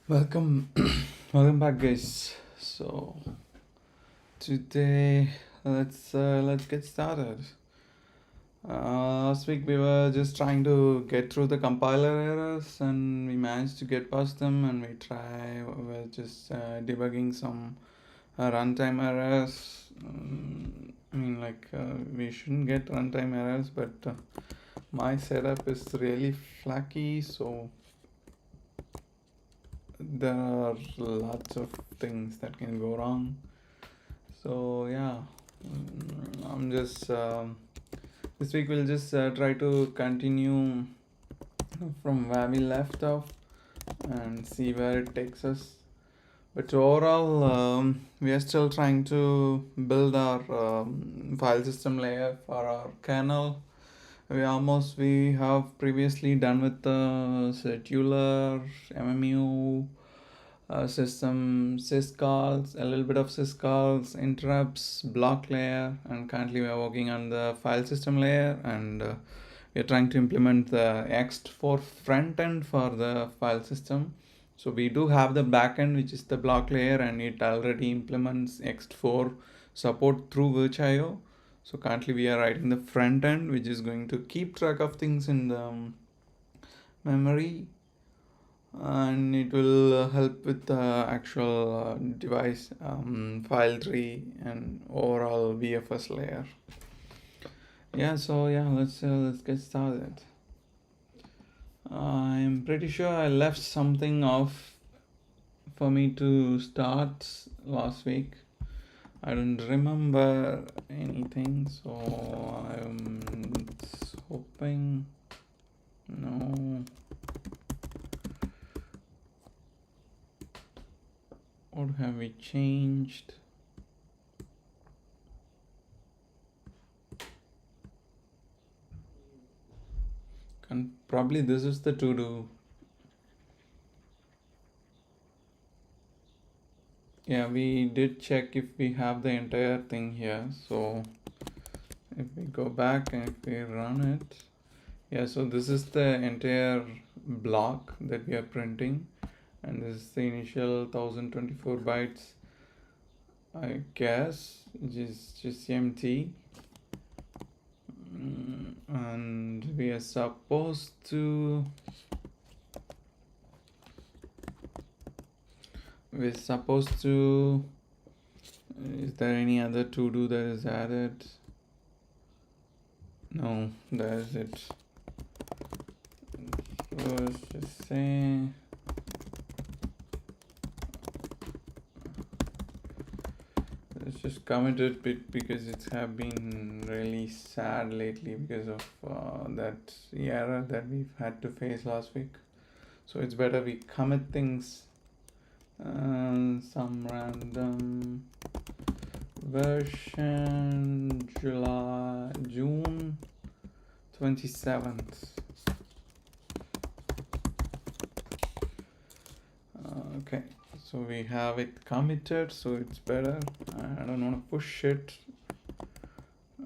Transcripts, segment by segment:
Welcome, welcome back, guys. So today, let's get started. Last week we were just trying to get through the compiler errors, and we managed to get past them. And we're just debugging some runtime errors. We shouldn't get runtime errors, but my setup is really flaky, so there are lots of things that can go wrong. So yeah, I'm just this week we'll just try to continue from where we left off and see where it takes us. But overall, we are still trying to build our file system layer for our kernel. We have previously done with the scheduler, MMU, system syscalls, a little bit of syscalls, interrupts, block layer, and currently we are working on the file system layer, and we are trying to implement the ext4 front end for the file system. So we do have the backend, which is the block layer, and it already implements ext4 support through virch.io. So currently we are writing the front end, which is going to keep track of things in the memory, and it will help with the actual device file tree and overall VFS layer. Let's get started. I'm pretty sure I left something off for me to start last week. I don't remember anything, so I'm hoping no. What have we changed? Probably this is the to do. Yeah, we did check if we have the entire thing here. So if we go back and if we run it, yeah, so this is the entire block that we are printing, and this is the initial 1024 bytes, I guess, which is just empty. And we are supposed to is there any other to do that is added? No, that's it. So let's just say let's just commit it because it's have been really sad lately because of that error that we've had to face last week. So it's better we commit things. Some random version June 27th. Okay, so we have it committed, so it's better. I don't want to push it.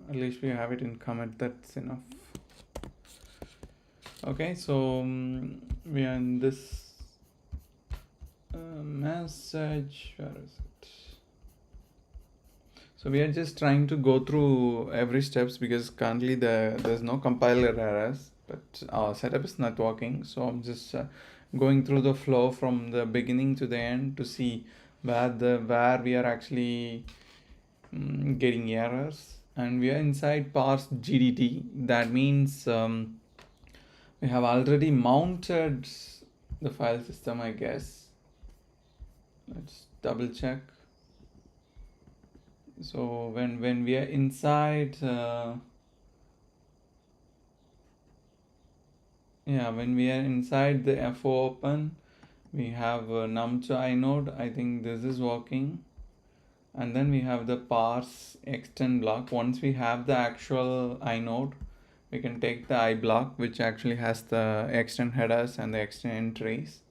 At least we have it in commit, that's enough. Okay, so we are in this message. Where is it? So we are just trying to go through every steps because currently there's no compiler errors, but our setup is not working. So I'm just going through the flow from the beginning to the end to see where we are actually getting errors. And we are inside parse GDT. That means we have already mounted the file system, I guess. Let's double check. So when we are inside when we are inside the FO open, we have num2 inode. I think this is working, and then we have the parse extend block. Once we have the actual inode, we can take the I block, which actually has the extend headers and the extend entries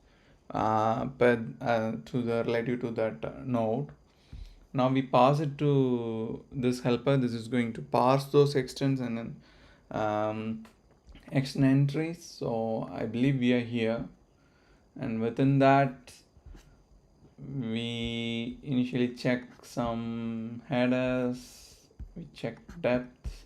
to the relative to that node. Now we pass it to this helper. This is going to parse those extends and then extend entries. So I believe we are here, and within that we initially check some headers, we check depth,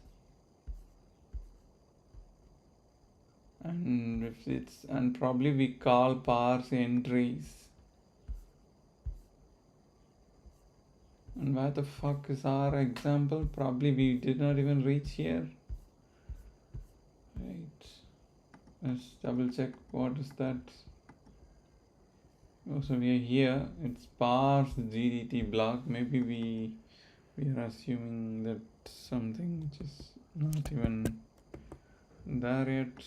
and if it's, and probably we call parse entries. And where the fuck is our example? Probably we did not even reach here. Right. Let's double check what is that. Oh, so we are here. It's parse GDT block. Maybe we are assuming that something which is not even there yet.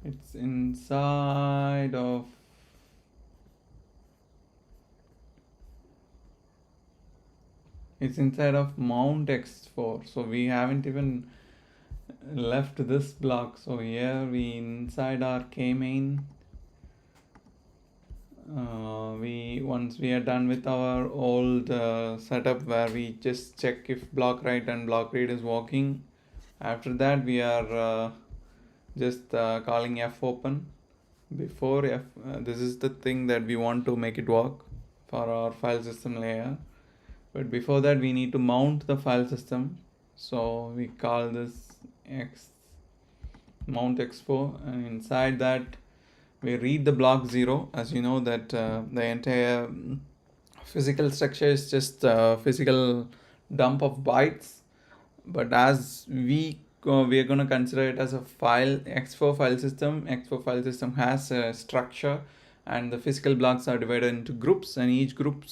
It's inside of mount x4, so we haven't even left this block. So here we inside our k main, once we are done with our old setup where we just check if block write and block read is working. After that we are just calling f open before f. This is the thing that we want to make it work for our file system layer, but before that we need to mount the file system. So we call this x mount x4, and inside that we read the block 0. As you know that the entire physical structure is just a physical dump of bytes, but as we are going to consider it as a file x4 file system. X4 file system has a structure, and the physical blocks are divided into groups, and each group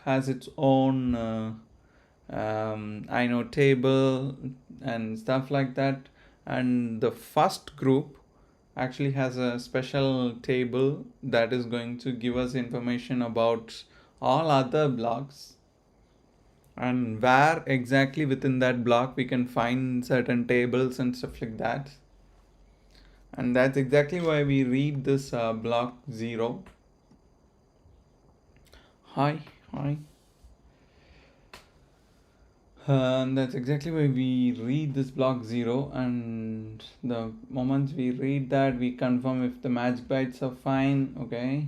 has its own inode table and stuff like that. And the first group actually has a special table that is going to give us information about all other blocks, and where exactly within that block we can find certain tables and stuff like that. And that's exactly why we read this block 0. Hi. And that's exactly why we read this block 0, and the moment we read that, we confirm if the match bytes are fine. Okay,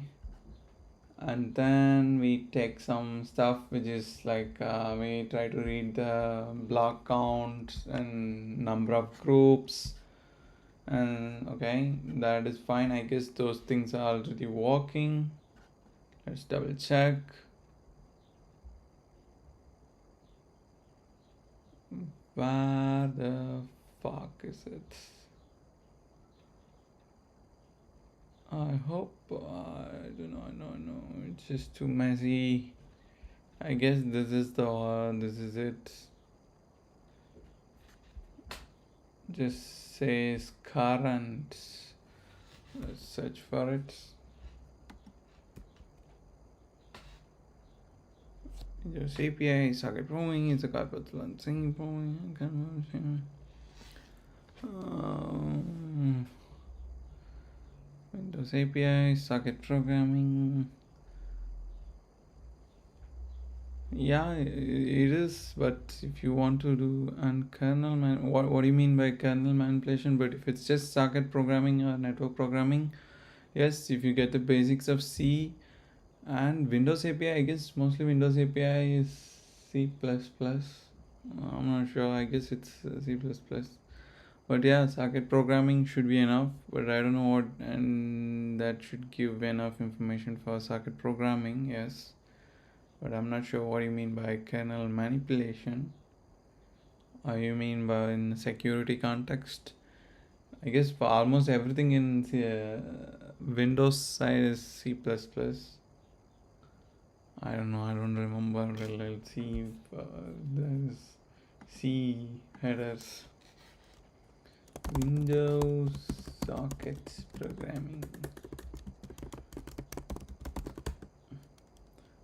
and then we take some stuff which is like we try to read the block count and number of groups, and okay, that is fine. I guess those things are already working. Let's double check. Where the fuck is it? I hope I don't know. It's just too messy. I guess this is the one. This is it. Just says current. Let's search for it. Windows API socket programming is a carpet launching programming. Windows API socket programming. Yeah, it is, but if you want to do and kernel what do you mean by kernel manipulation? But if it's just socket programming or network programming, yes, if you get the basics of C and Windows API, I guess mostly Windows API is C++. I'm not sure, I guess it's C++. But yeah, socket programming should be enough, but I don't know what, and that should give enough information for socket programming, yes. But I'm not sure what you mean by kernel manipulation. Or you mean by in security context? I guess for almost everything in Windows side is C++. I don't know, I don't remember. Let's see if there's C headers. Windows socket programming.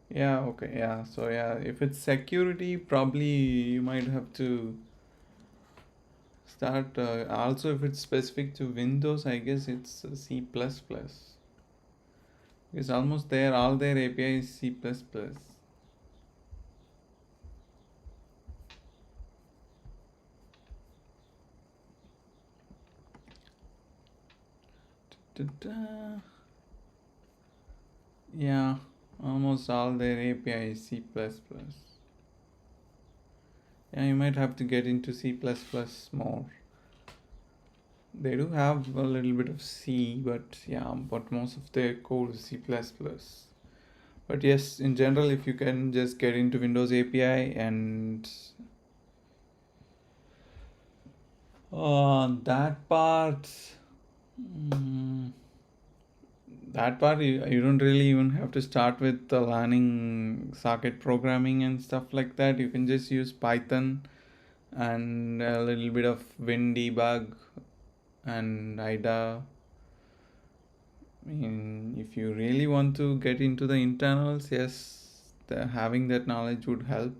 Yeah, okay, yeah. So yeah, if it's security, probably you might have to start. Also, if it's specific to Windows, I guess it's C++. It's almost there. All their API is C++. Da-da. Yeah, almost all their API is C++. Yeah, you might have to get into C++ more. They do have a little bit of C, but yeah, but most of their code is C++. But yes, in general, if you can just get into Windows API and that part, mm, you don't really even have to start with learning socket programming and stuff like that. You can just use Python and a little bit of WinDbug and IDA. I mean, if you really want to get into the internals, yes, having that knowledge would help.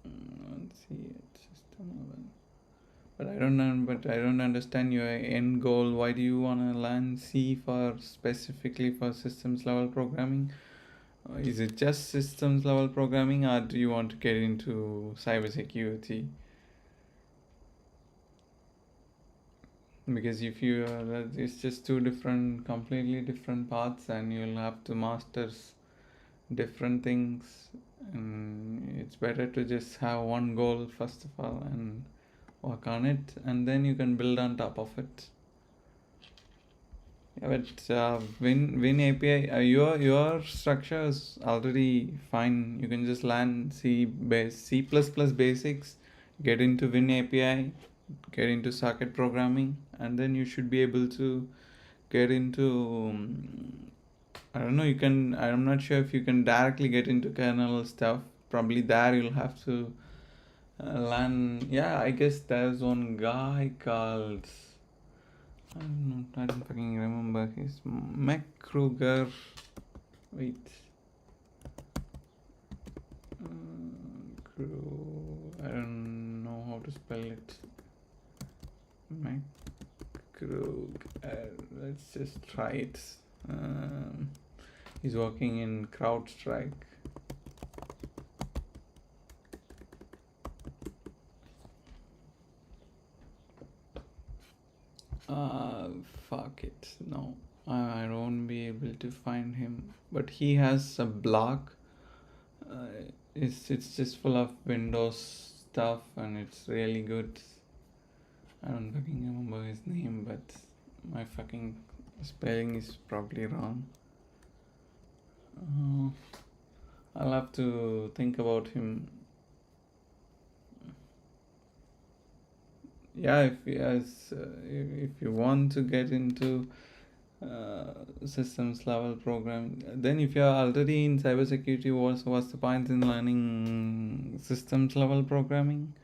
Let's see, it's system level. But I don't understand your end goal. Why do you want to learn C for specifically for systems level programming? Is it just systems level programming, or do you want to get into cybersecurity? Because if you it's just two different, completely different paths, and you'll have to master different things. And it's better to just have one goal first of all and work on it, and then you can build on top of it. Yeah, but Win API, your structure is already fine. You can just learn C++ basics, get into Win API, get into socket programming, and then you should be able to get into. I don't know. I'm not sure if you can directly get into kernel stuff. Probably there you'll have to learn. Yeah, I guess there's one guy called. I don't fucking remember his McKruger. Wait. I don't know how to spell it. McKruger. Let's just try it. He's working in CrowdStrike. Fuck it. No, I won't be able to find him. But he has a blog. It's just full of Windows stuff, and it's really good. I don't fucking remember his name, but my fucking spelling is probably wrong. I'll have to think about him. Yeah, if you want to get into systems level programming, then if you're already in cybersecurity, what's the point in learning systems level programming?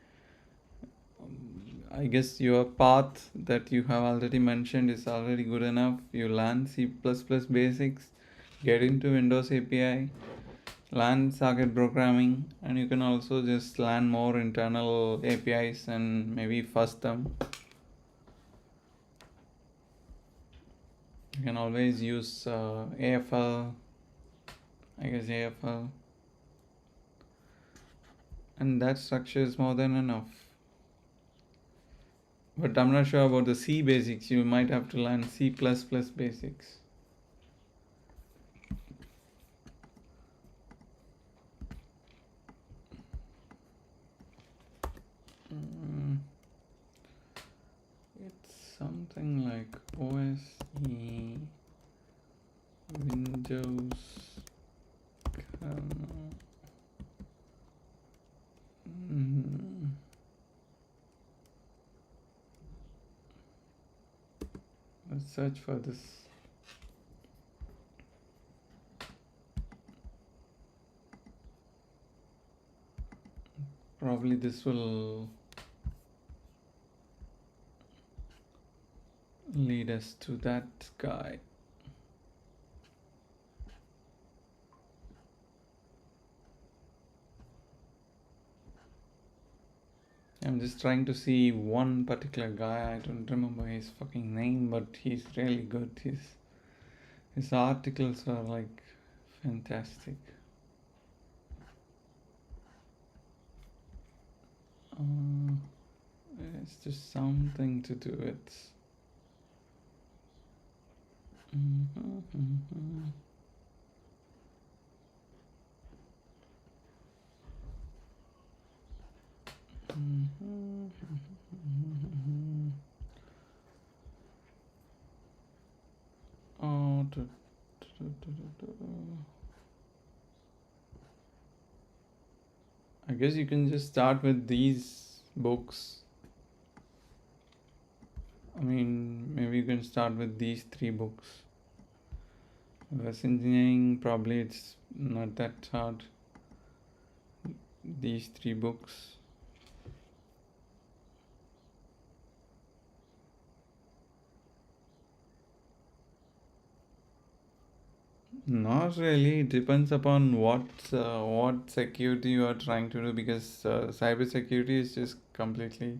I guess your path that you have already mentioned is already good enough. You learn C++ basics, get into Windows API, learn socket programming, and you can also just learn more internal APIs and maybe first them. You can always use AFL, I guess AFL, and that structure is more than enough. But I'm not sure about the C basics. You might have to learn C++ basics. It's something like OSE Windows kernel. Let's search for this. Probably this will lead us to that guy. I'm just trying to see one particular guy. I don't remember his fucking name, but he's really good. His articles are like fantastic. It's just something to do with Mhm. Oh, I guess you can just start with these books. I mean, maybe you can start with these three books. Reverse engineering, probably it's not that hard. These three books. Not really. It depends upon what security you are trying to do, because cyber security is just completely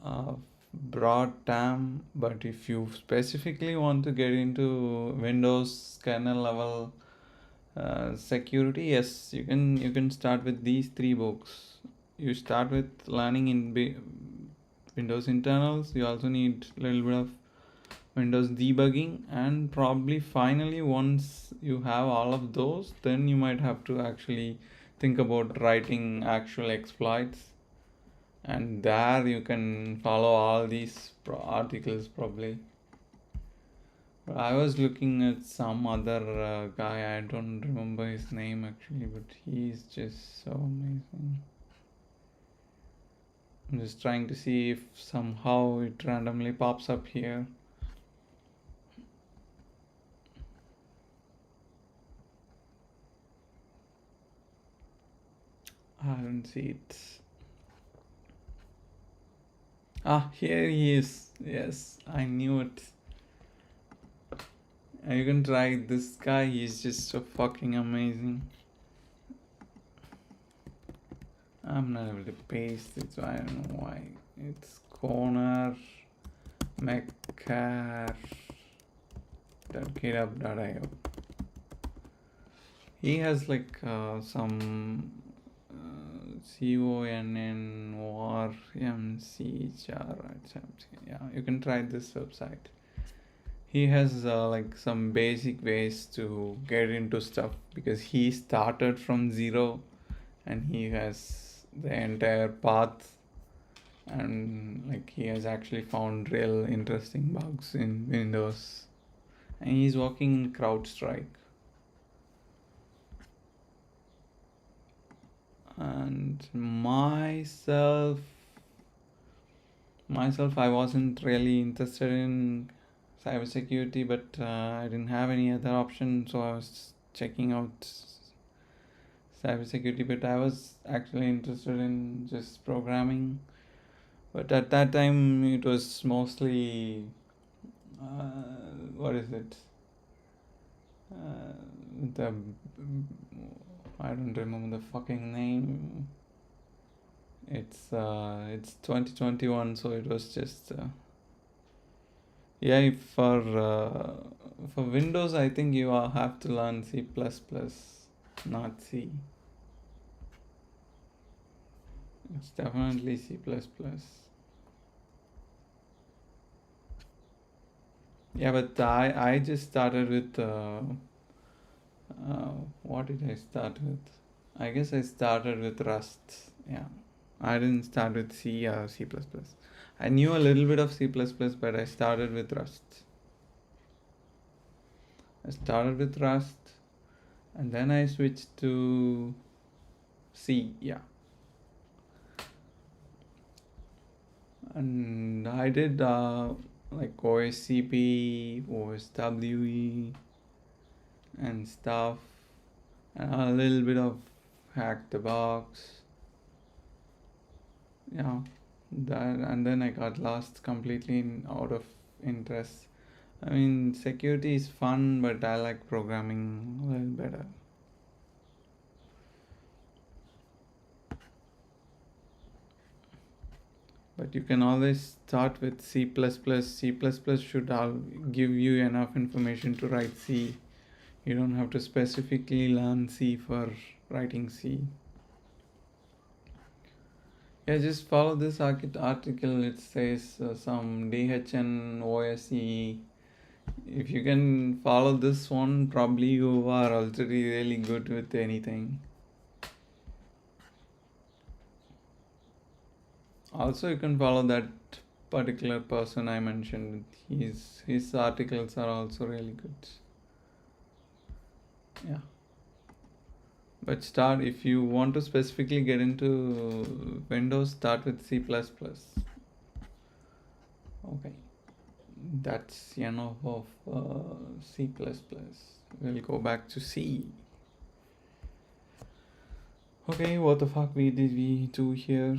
uh, broad term. But if you specifically want to get into Windows kernel level security, yes, you can start with these three books. You start with learning in Windows internals. You also need a little bit of Windows debugging, and probably finally, once you have all of those, then you might have to actually think about writing actual exploits, and there you can follow all these articles probably. But I was looking at some other guy, I don't remember his name actually, but he's just so amazing. I'm just trying to see if somehow it randomly pops up here. I don't see it. Ah, here he is. Yes, I knew it. And you can try this guy, he's just so fucking amazing. I'm not able to paste it, so I don't know why. It's corner mccar.github.io. He has like some CONNORMC. Yeah, you can try this website. He has like some basic ways to get into stuff, because he started from zero and he has the entire path, and like he has actually found real interesting bugs in Windows, and he's working in CrowdStrike. And myself, I wasn't really interested in cybersecurity, but I didn't have any other option, so I was checking out cybersecurity. But I was actually interested in just programming. But at that time, it was mostly what is it? The I don't remember the fucking name. It's 2021, so it was just yeah. For Windows, I think you have to learn C++, not C. It's definitely C++. Yeah, but I just started with what did I start with? I guess I started with Rust. Yeah, I didn't start with C or C++. I knew a little bit of C++, but I started with Rust. I started with Rust, and then I switched to C. Yeah, and I did like OSCP, OSWE, and stuff, and a little bit of Hack the Box. Yeah, that, and then I got lost completely out of interest. I mean, security is fun, but I like programming a little better. But you can always start with C++. C++ should give you enough information to write C. You don't have to specifically learn C for writing C. Yeah, just follow this article. It says some DHN OSE If you can follow this one, probably you are already really good with anything. Also, you can follow that particular person I mentioned. His articles are also really good. Yeah. But start if you want to specifically get into Windows, start with C++. Okay. That's enough of C++. We'll go back to C. Okay, what the fuck did we do here?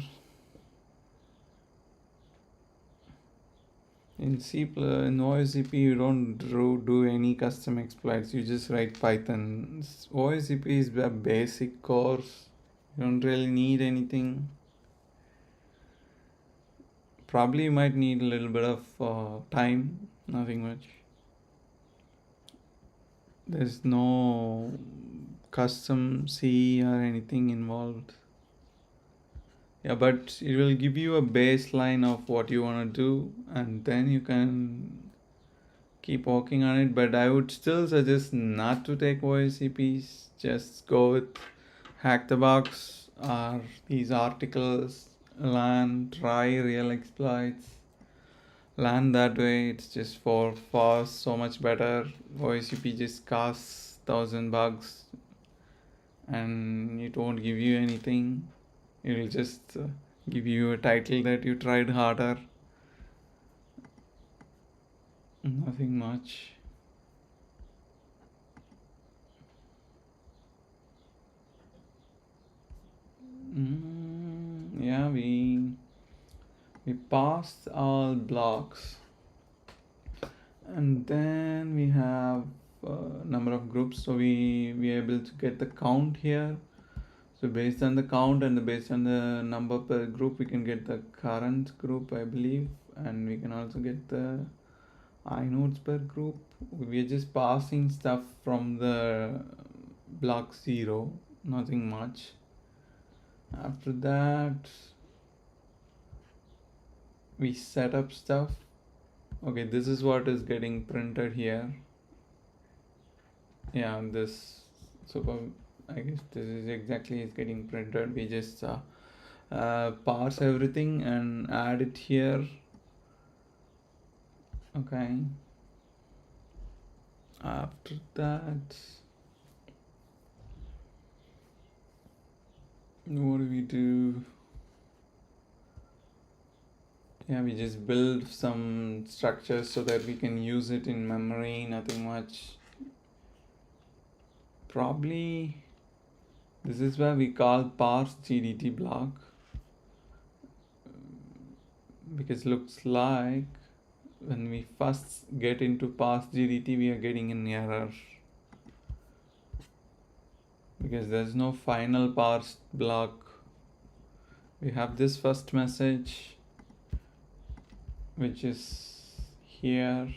In in OSCP, you don't do any custom exploits. You just write Python. OSCP is a basic course. You don't really need anything. Probably you might need a little bit of time. Nothing much. There's no custom C or anything involved. Yeah, but it will give you a baseline of what you want to do, and then you can keep working on it. But I would still suggest not to take OSCPs. Just go with Hack the Box or these articles, learn, try real exploits. Learn that way. It's just for fast, so much better. OSCP just costs 1,000 bucks, and it won't give you anything. It will just give you a title that you tried harder. Nothing much. Yeah, we passed all blocks, and then we have number of groups. So we are able to get the count here. So based on the count and based on the number per group, we can get the current group, I believe, and we can also get the inodes per group. We are just passing stuff from the block 0, nothing much. After that, we set up stuff. Okay, this is what is getting printed here. Yeah, this super. I guess this is exactly is getting printed. We just parse everything and add it here. Okay. After that, what do we do? Yeah, we just build some structures so that we can use it in memory. Nothing much. Probably this is where we call parse GDT block, because looks like when we first get into parse GDT, we are getting an error because there's no final parse block. We have this first message, which is here,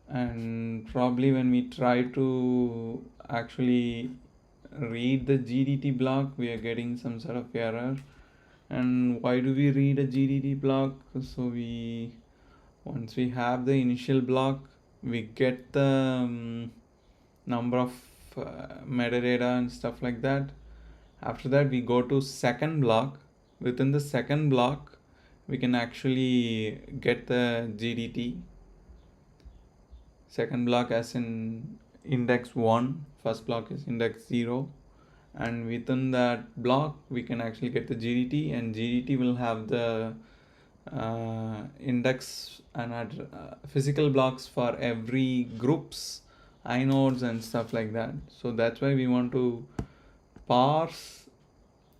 and probably when we try to actually read the GDT block, we are getting some sort of error. And why do we read a GDT block? So once we have the initial block, we get the number of metadata and stuff like that. After that, we go to second block. Within the second block, we can actually get the GDT. Second block as in index 1, first block is index 0, and within that block we can actually get the GDT, and GDT will have the index and physical blocks for every groups, inodes and stuff like that. So that's why we want to parse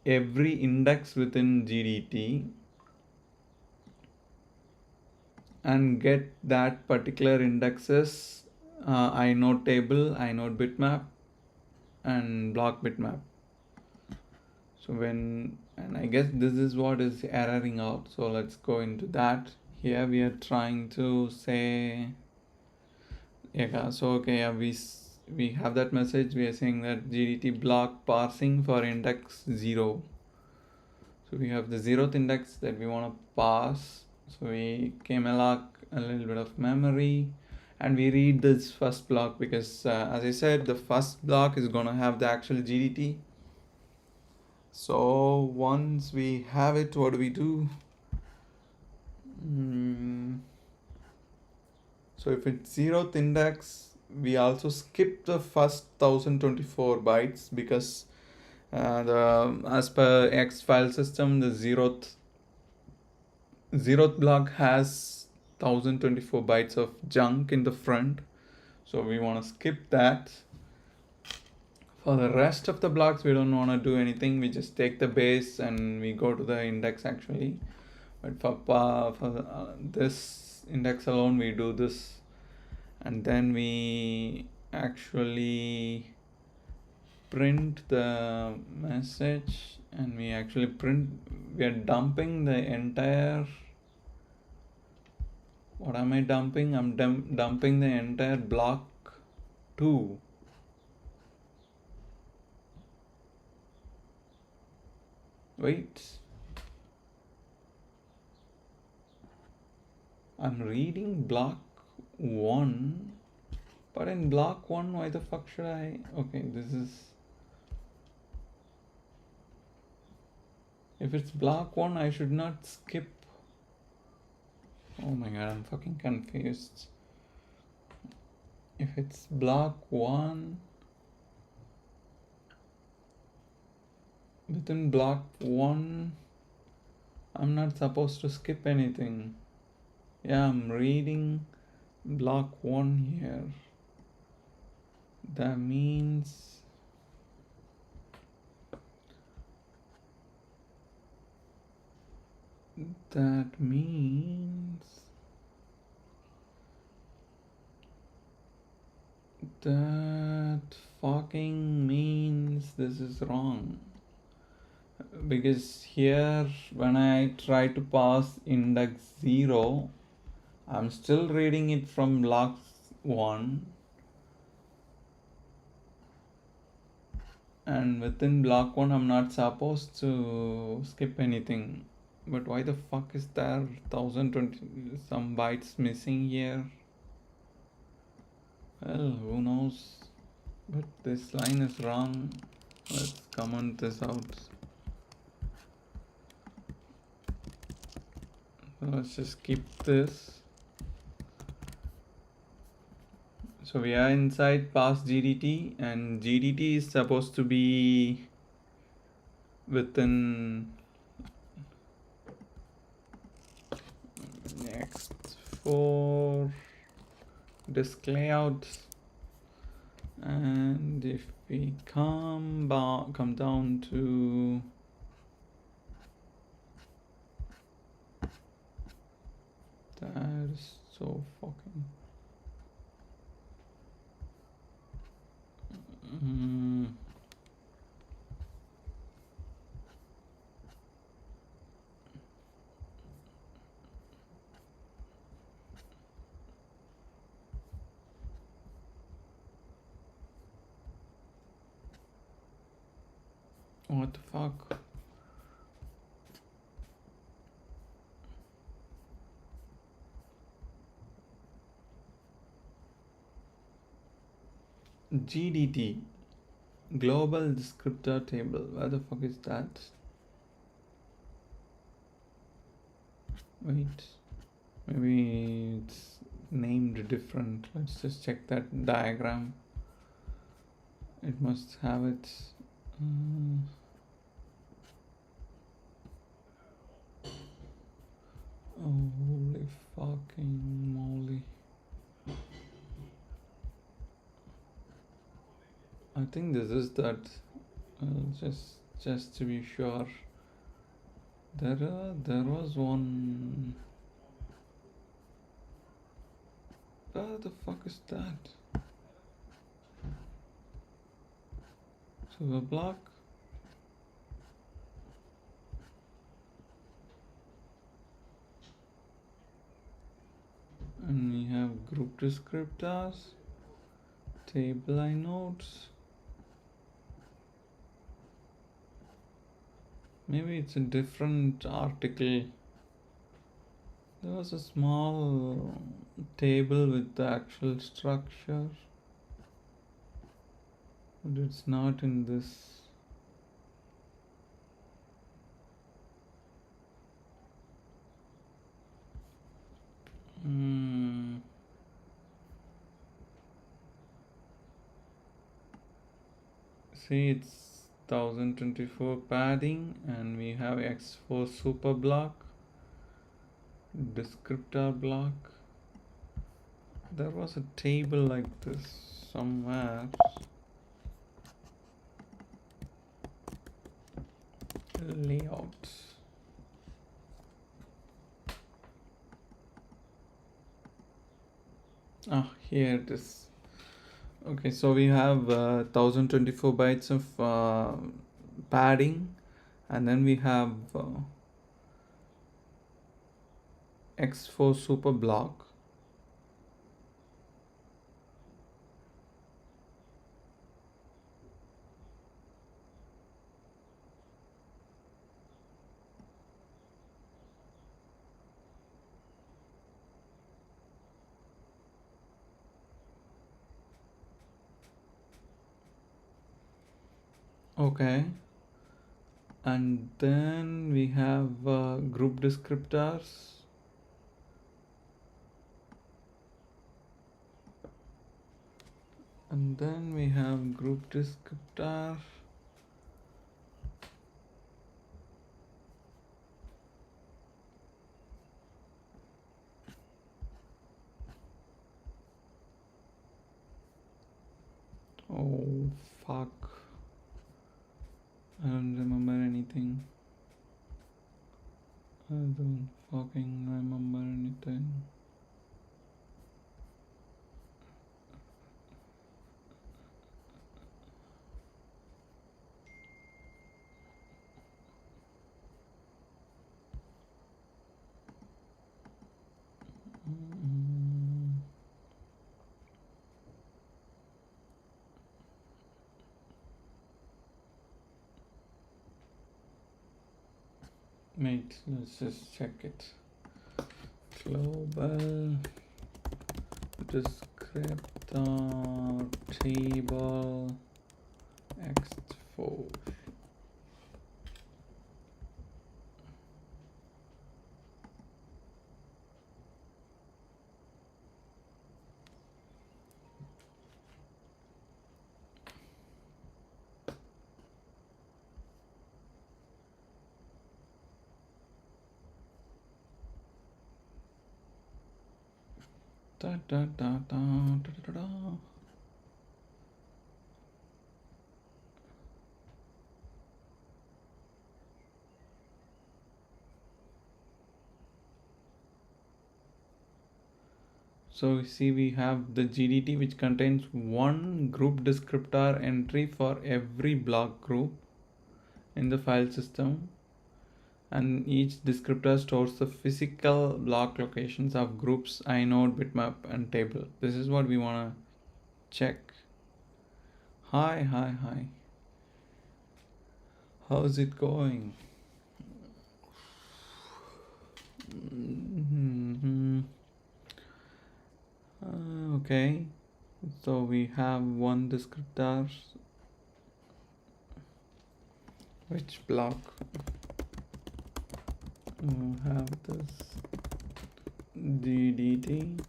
every index within GDT and get that particular indexes inode table, inode bitmap and block bitmap. So and I guess this is what is erroring out. So let's go into that. Here we are trying to say, yeah, so okay, yeah, we have that message. We are saying that GDT block parsing for index 0. So we have the 0th index that we want to parse. So we came along a little bit of memory and we read this first block because as I said, the first block is gonna have the actual GDT. So once we have it, what do we do? So if it's 0th index, we also skip the first 1024 bytes because as per X file system, the zeroth block has 1024 bytes of junk in the front. So we want to skip that. For the rest of the blocks, we don't want to do anything. We just take the base and we go to the index actually. But for this index alone, we do this. And then we actually print the message and we are dumping the entire, what am I dumping? I'm dumping the entire block 2. Wait, I'm reading block 1, but in block 1, why the fuck should I? Okay, this is, if it's block 1, I should not skip. Oh my god, I'm fucking confused. If it's block 1, within block 1, I'm not supposed to skip anything. Yeah, I'm reading block 1 here. That means that fucking means this is wrong. Because here, when I try to pass index 0, I'm still reading it from block 1. And within block 1, I'm not supposed to skip anything. But why the fuck is there 1020 some bytes missing here? Well, who knows? But this line is wrong. Let's comment this out. So let's just keep this. So we are inside past GDT and GDT is supposed to be within next 4 disk layouts. And if we come down to that is so fucking what the fuck? GDT, global descriptor table. Where the fuck is that? Wait, maybe it's named different. Let's just check that diagram. It must have it. Holy fucking moly. I think this is that. Just to be sure. There was one. Where the fuck is that? So the block. And we have group descriptors, table inodes. Maybe it's a different article. There was a small table with the actual structure, but it's not in this. Hmm. See, it's 1024 padding, and we have X4 super block, descriptor block. There was a table like this somewhere. Layout. Ah, here it is. Okay, so we have 1024 bytes of padding, and then we have X4 super block. Okay, and then we have group descriptors. And then we have group descriptor. Oh fuck. I don't remember anything. I don't fucking remember anything. Mm. Wait, let's just check it. Global descriptor table X4. Da, da, da, da, da, da, da. So you see we have the GDT, which contains one group descriptor entry for every block group in the file system, and each descriptor stores the physical block locations of groups, inode, bitmap, and table. This is what we want to check. Hi. How's it going? Mm-hmm. Okay, so we have one descriptor. Which block? We have this GDT.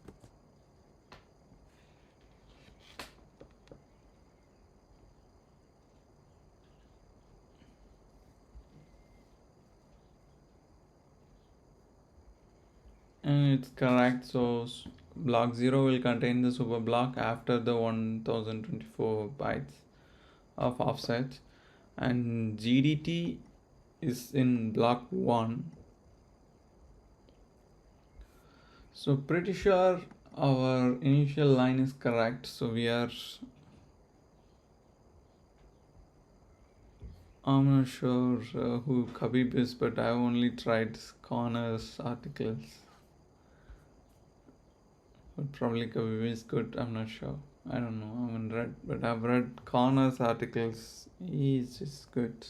And it's correct. So block 0 will contain the super block after the 1024 bytes of offset, and GDT is in block 1. So pretty sure our initial line is correct. So I'm not sure who Khabib is, but I've only tried Connor's articles. But probably Khabib is good. I'm not sure. I don't know. I haven't read, but I've read Connor's articles. He's just good.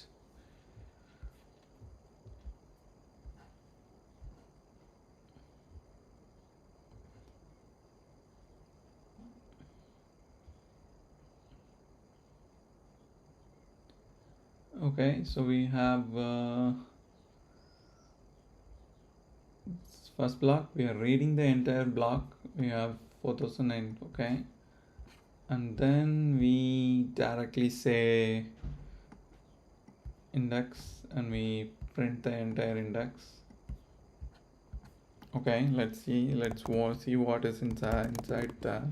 Okay, so we have first block, we are reading the entire block. We have 4009. Okay, and then we directly say index and we print the entire index. Okay, let's see what is inside that.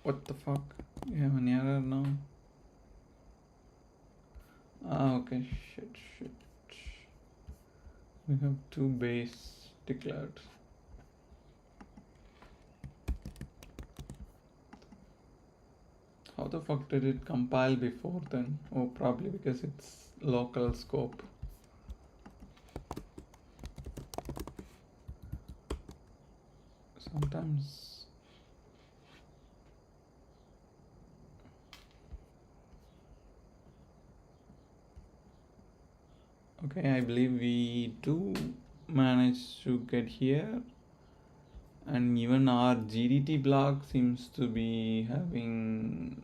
What the fuck? We have an error now. Okay, shit. We have 2 base declared. How the fuck did it compile before then? Oh, probably because it's local scope. Sometimes. Okay, I believe we do manage to get here, and even our GDT block seems to be having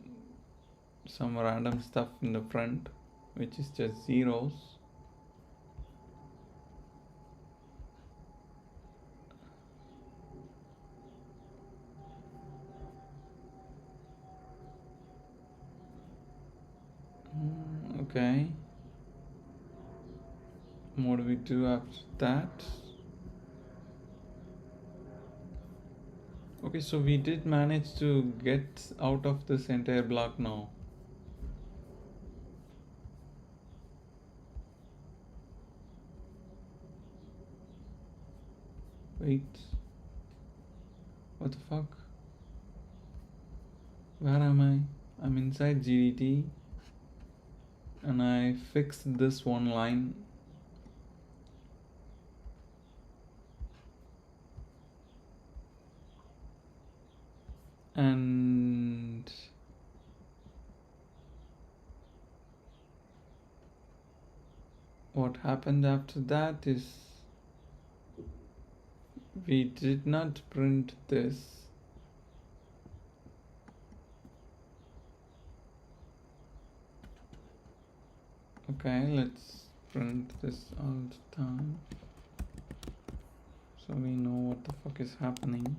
some random stuff in the front, which is just zeros. Okay, what do we do after that? Okay, so we did manage to get out of this entire block now. Wait, what the fuck? Where am I? I'm inside GDT and I fixed this one line. And what happened after that is we did not print this. Okay, let's print this all the time so we know what the fuck is happening.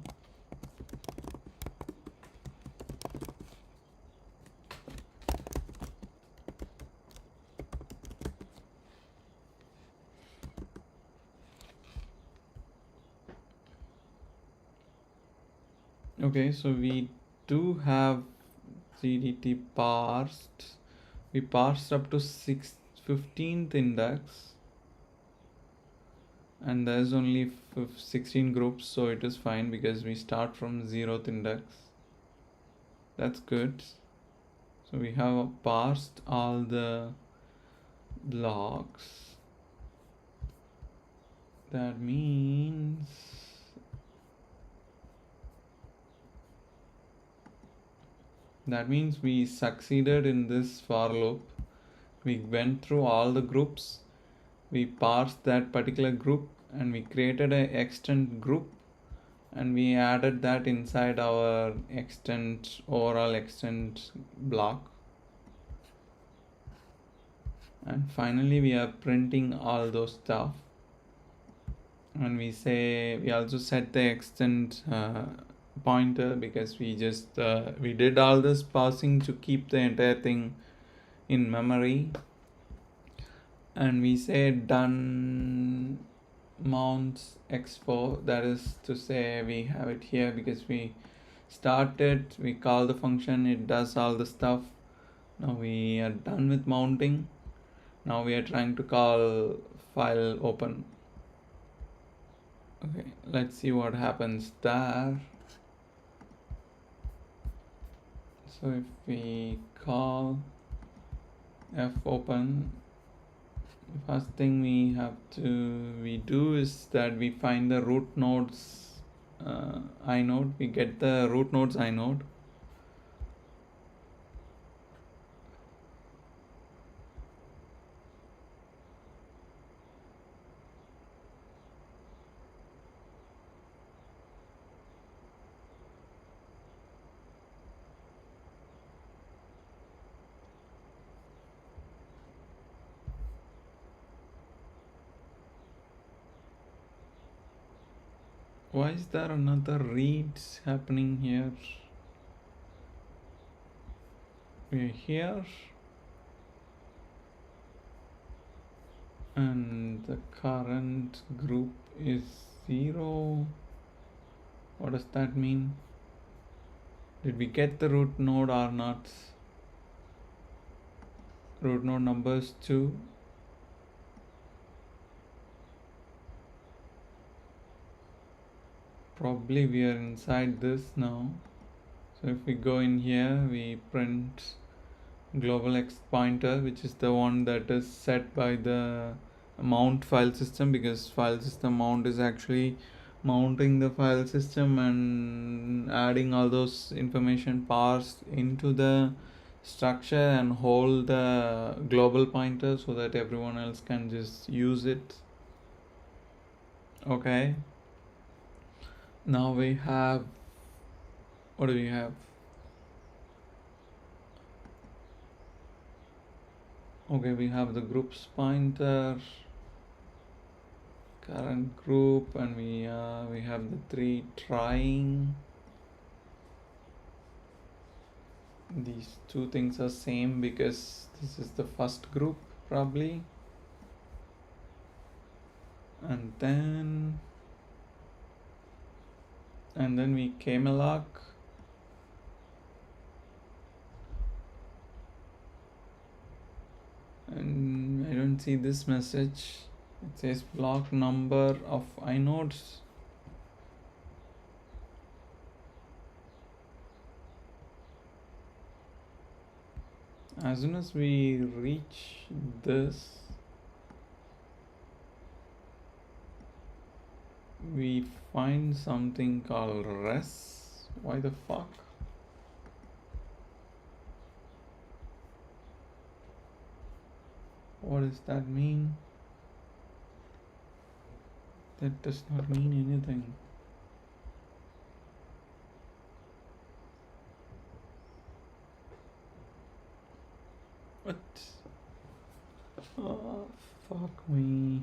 Okay, so we do have GDT parsed. We parsed up to 15th index, and there's only 16 groups, so it is fine because we start from 0th index. That's good. So we have parsed all the blocks. That means we succeeded in this for loop. We went through all the groups, we parsed that particular group, and we created an extend group, and we added that inside our overall extend block. And finally we are printing all those stuff, and we also set the extend pointer because we did all this parsing to keep the entire thing in memory. And we say done mounts x4, that is to say we have it here because we call the function, it does all the stuff. Now we are done with mounting. Now we are trying to call file open. Okay, let's see what happens there. So if we call f open, the first thing we do is that we find the root nodes inode. We get the root nodes inode. Why is there another reads happening here? We're here and the current group is 0. What does that mean? Did we get the root node or not? Root node numbers 2. Probably we are inside this now. So if we go in here, we print global X pointer, which is the one that is set by the mount file system, because file system mount is actually mounting the file system and adding all those information parsed into the structure and hold the global pointer so that everyone else can just use it. Okay, now we have, what do we have? Okay, we have the groups pointer, current group, and we have the 3 trying. These two things are same because this is the first group probably, and then we came a lock. And I don't see this message. It says block number of inodes. As soon as we reach this, we find something called res. Why the fuck? What does that mean? That does not mean anything. What? Oh, fuck me.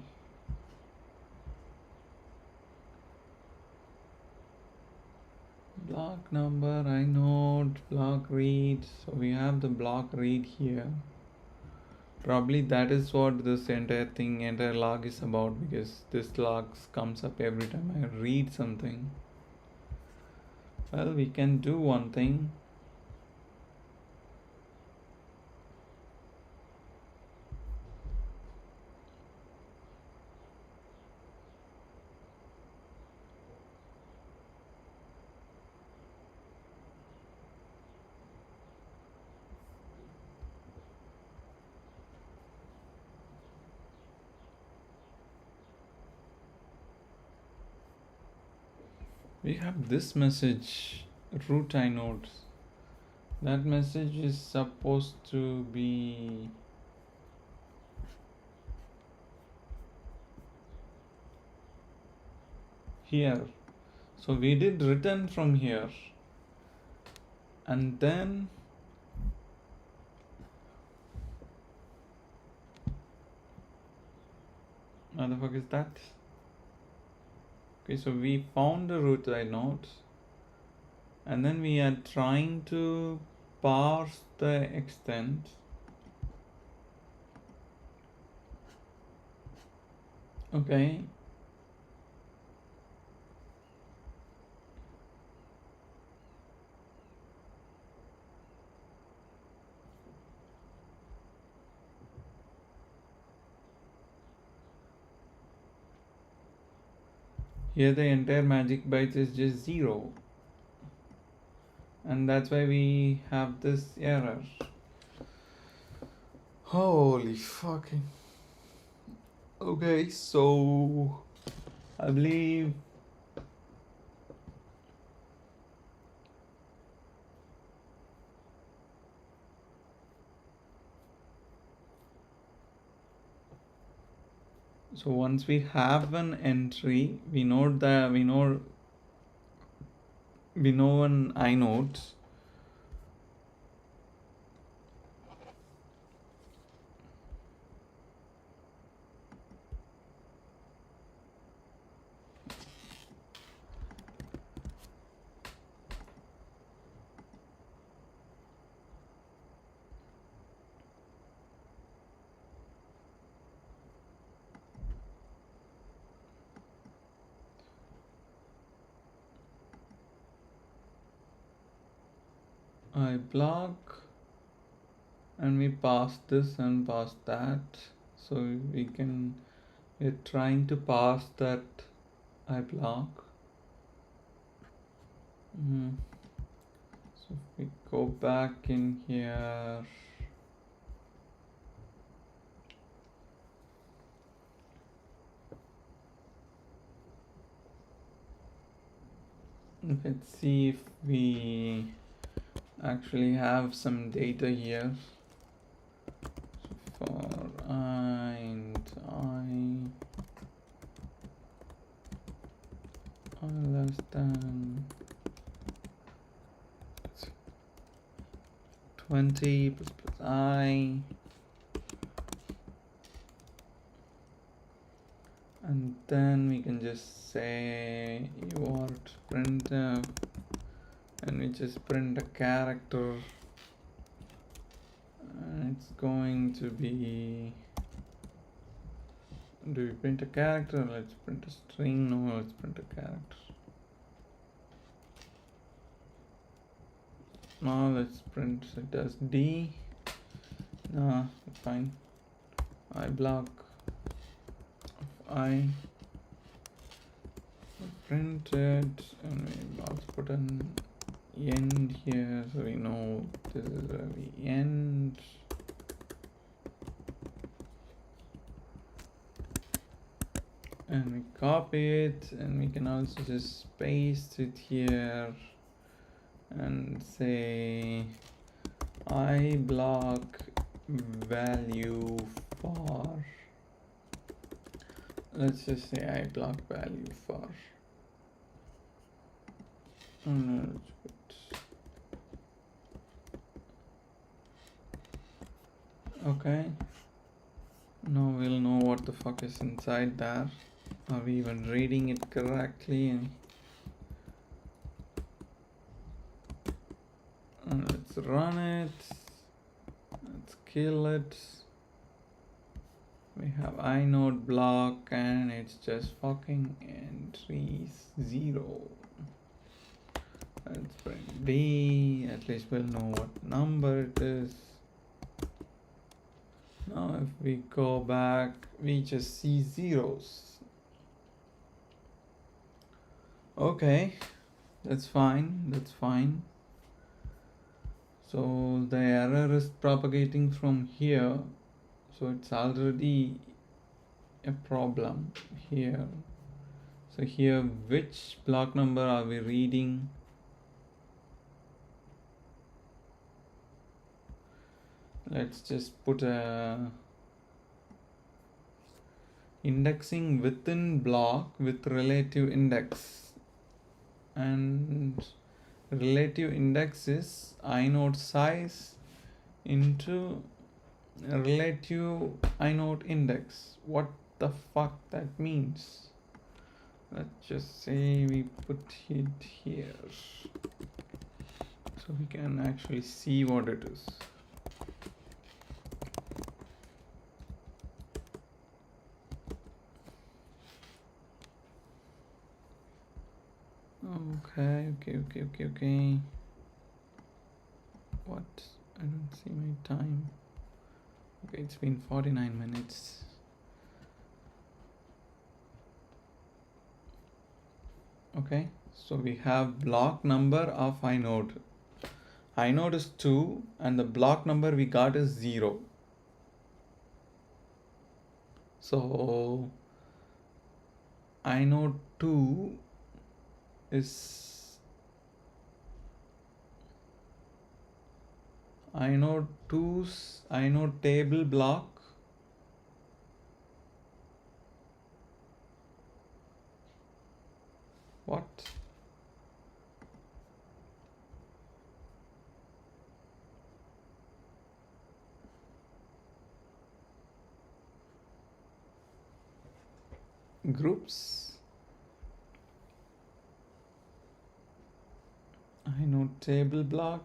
Block number, inode, block read. So we have the block read here. Probably that is what this entire log is about, because this log comes up every time I read something. Well, we can do one thing. We have this message, root inodes. That message is supposed to be here. So we did return from here, and then what the fuck is that? Okay, so we found the root inode, and then we are trying to parse the extent. Okay. Here the entire magic bytes is just 0. And that's why we have this error. Holy fucking. Okay, so I believe so once we have an entry, we know an inode. I block, and we pass this and pass that, so we're trying to pass that I block. So if we go back in here, let's see if we actually have some data here. So for I and I less than 20 plus I, and then we can just say you are to printf, and we just print a character, and it's going to be, do we print a character? Let's print a string. No, let's print a character. Now let's print it as D. Nah, fine. I block of I, print it, and we also put an end here, so we know this is where we end. And we copy it, and we can also just paste it here and say I block value for, let's just say I block value for, okay, now we'll know what the fuck is inside there. Are we even reading it correctly? Let's run it. Let's kill it. We have inode block, and it's just fucking entry 0. Let's print B. At least we'll know what number it is. Now if we go back, we just see zeros. Okay, that's fine, that's fine. So the error is propagating from here, so it's already a problem here. So here, which block number are we reading? Let's just put a indexing within block with relative index, and relative index is inode size into relative inode index. What the fuck that means? Let's just say we put it here so we can actually see what it is. Okay. What? I don't see my time. Okay, it's been 49 minutes. Okay, so we have block number of inode. Inode is 2, and the block number we got is 0. So inode 2 is inode 2's inode table block. What? Groups. Inode table block.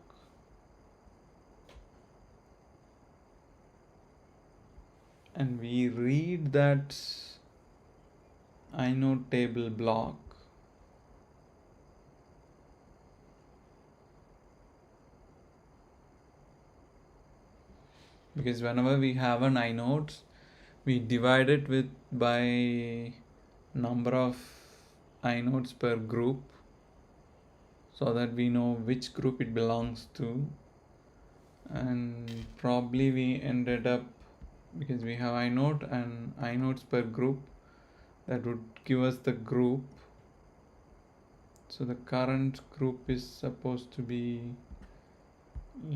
And we read that inode table block. because whenever we have an inodes, we divide it with by number of inodes per group, so that we know which group it belongs to. And probably we ended up, because we have inode and inodes per group, that would give us the group. So the current group is supposed to be,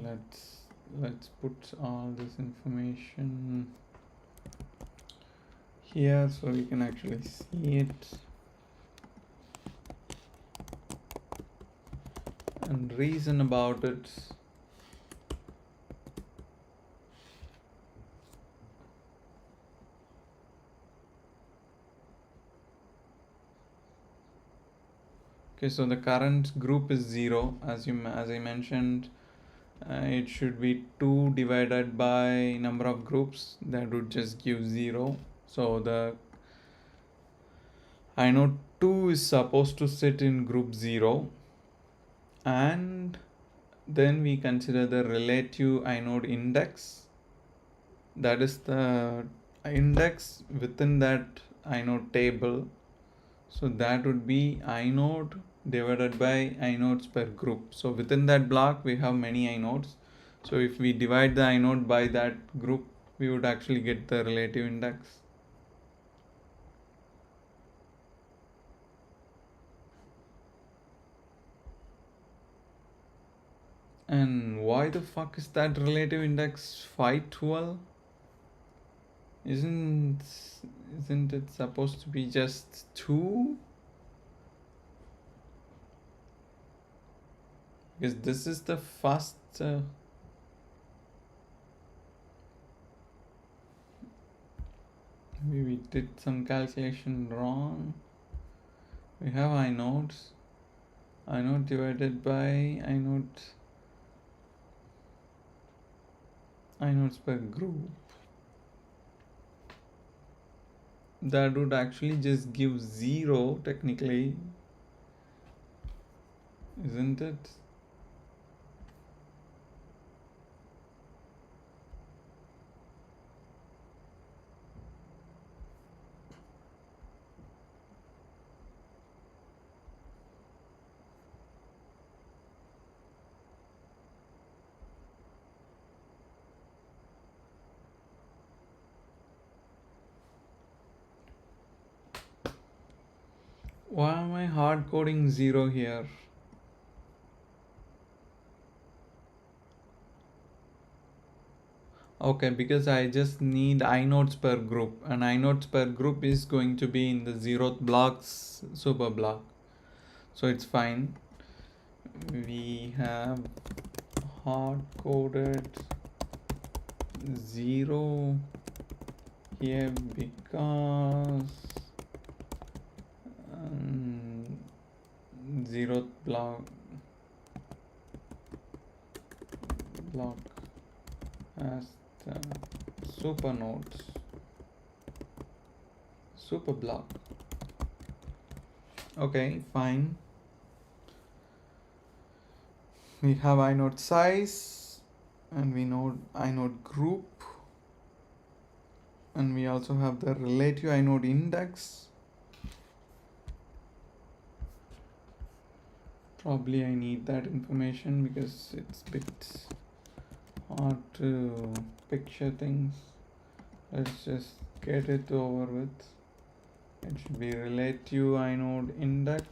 let's put all this information here so we can actually see it and reason about it. Okay, so the current group is 0, as I mentioned. It should be 2 divided by number of groups, that would just give 0. So the inode 2 is supposed to sit in group 0, and then we consider the relative inode index. That is the index within that inode table. So that would be inode divided by inodes per group. So within that block we have many inodes. So if we divide the inode by that group, we would actually get the relative index. And why the fuck is that relative index 512? Isn't it supposed to be just 2? Because this is the first maybe we did some calculation wrong. We have inodes divided by inodes per group. That would actually just give 0 technically, isn't it? Why am I hard coding 0 here? Okay, because I just need inodes per group, and inodes per group is going to be in the 0th block's super block. So it's fine. We have hard coded 0 here because 0th block has the super nodes, super block. Okay, fine. We have inode size, and we know inode group, and we also have the relative inode index. Probably I need that information because it's a bit hard to picture things. Let's just get it over with. It should be relative inode index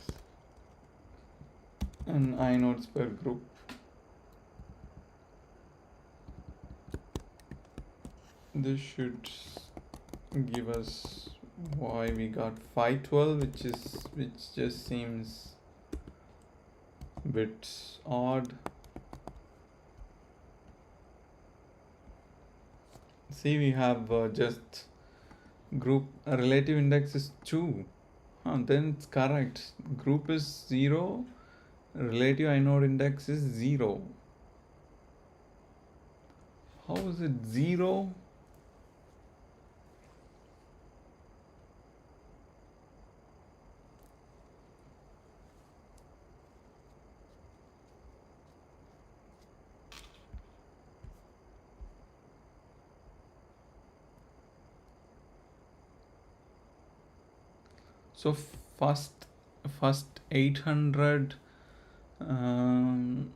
and inodes per group. This should give us why we got 512, which just seems a bit odd. See, we have just group relative index is 2. Then it's correct. Group is 0, relative inode index is 0. How is it 0? So first first 800, um,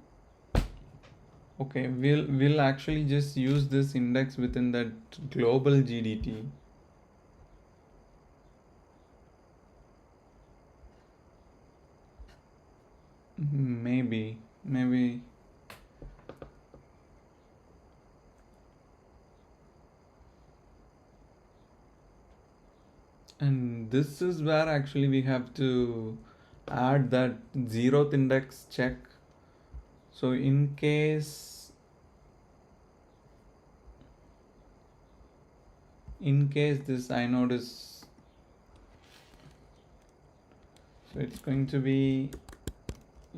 okay, we'll actually just use this index within that global GDT. Maybe. And this is where actually we have to add that zeroth index check. So in case this inode is, so it's going to be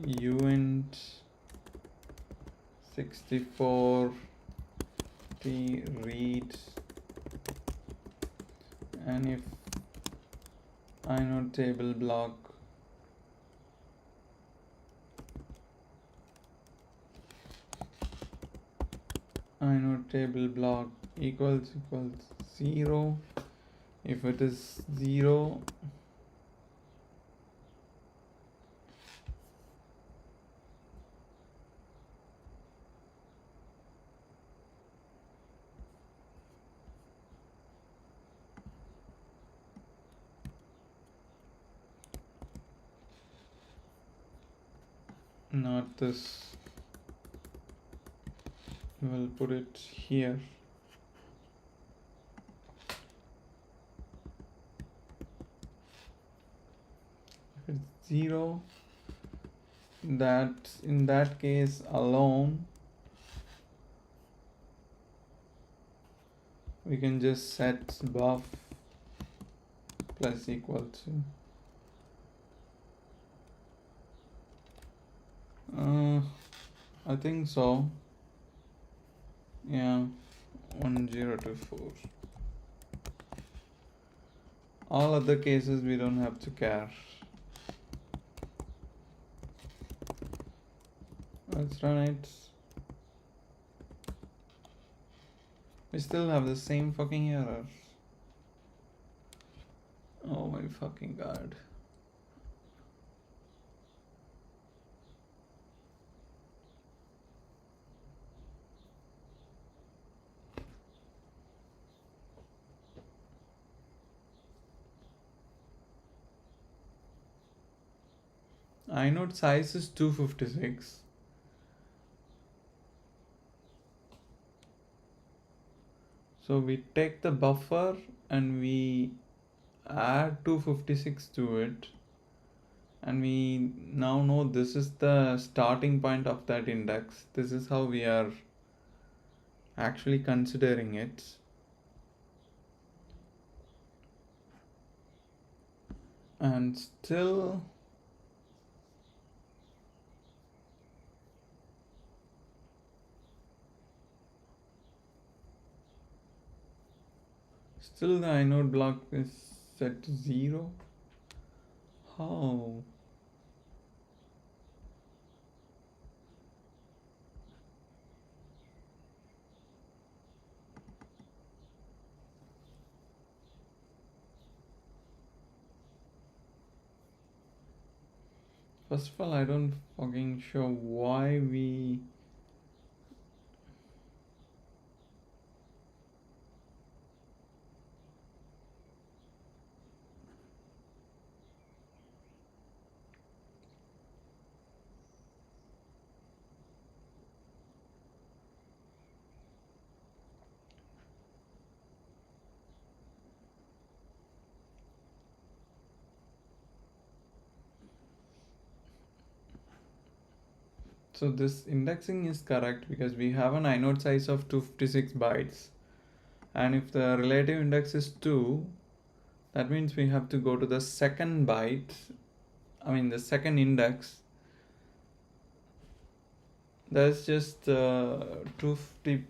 uint 64 t read, and if inode table block equals 0. If it is 0, not this, we'll put it here. If it's 0, that in that case alone we can just set buff plus equal to I think so, yeah, 1024. All other cases we don't have to care. Let's run it. We still have the same fucking error. Oh my fucking god. Inode size is 256. So we take the buffer and we add 256 to it, and we now know this is the starting point of that index. This is how we are actually considering it. And still the inode block is set to 0. How? First of all, I don't fucking sure why we. So this indexing is correct because we have an inode size of 256 bytes. And if the relative index is 2, that means we have to go to the second byte, the second index. That's just 250.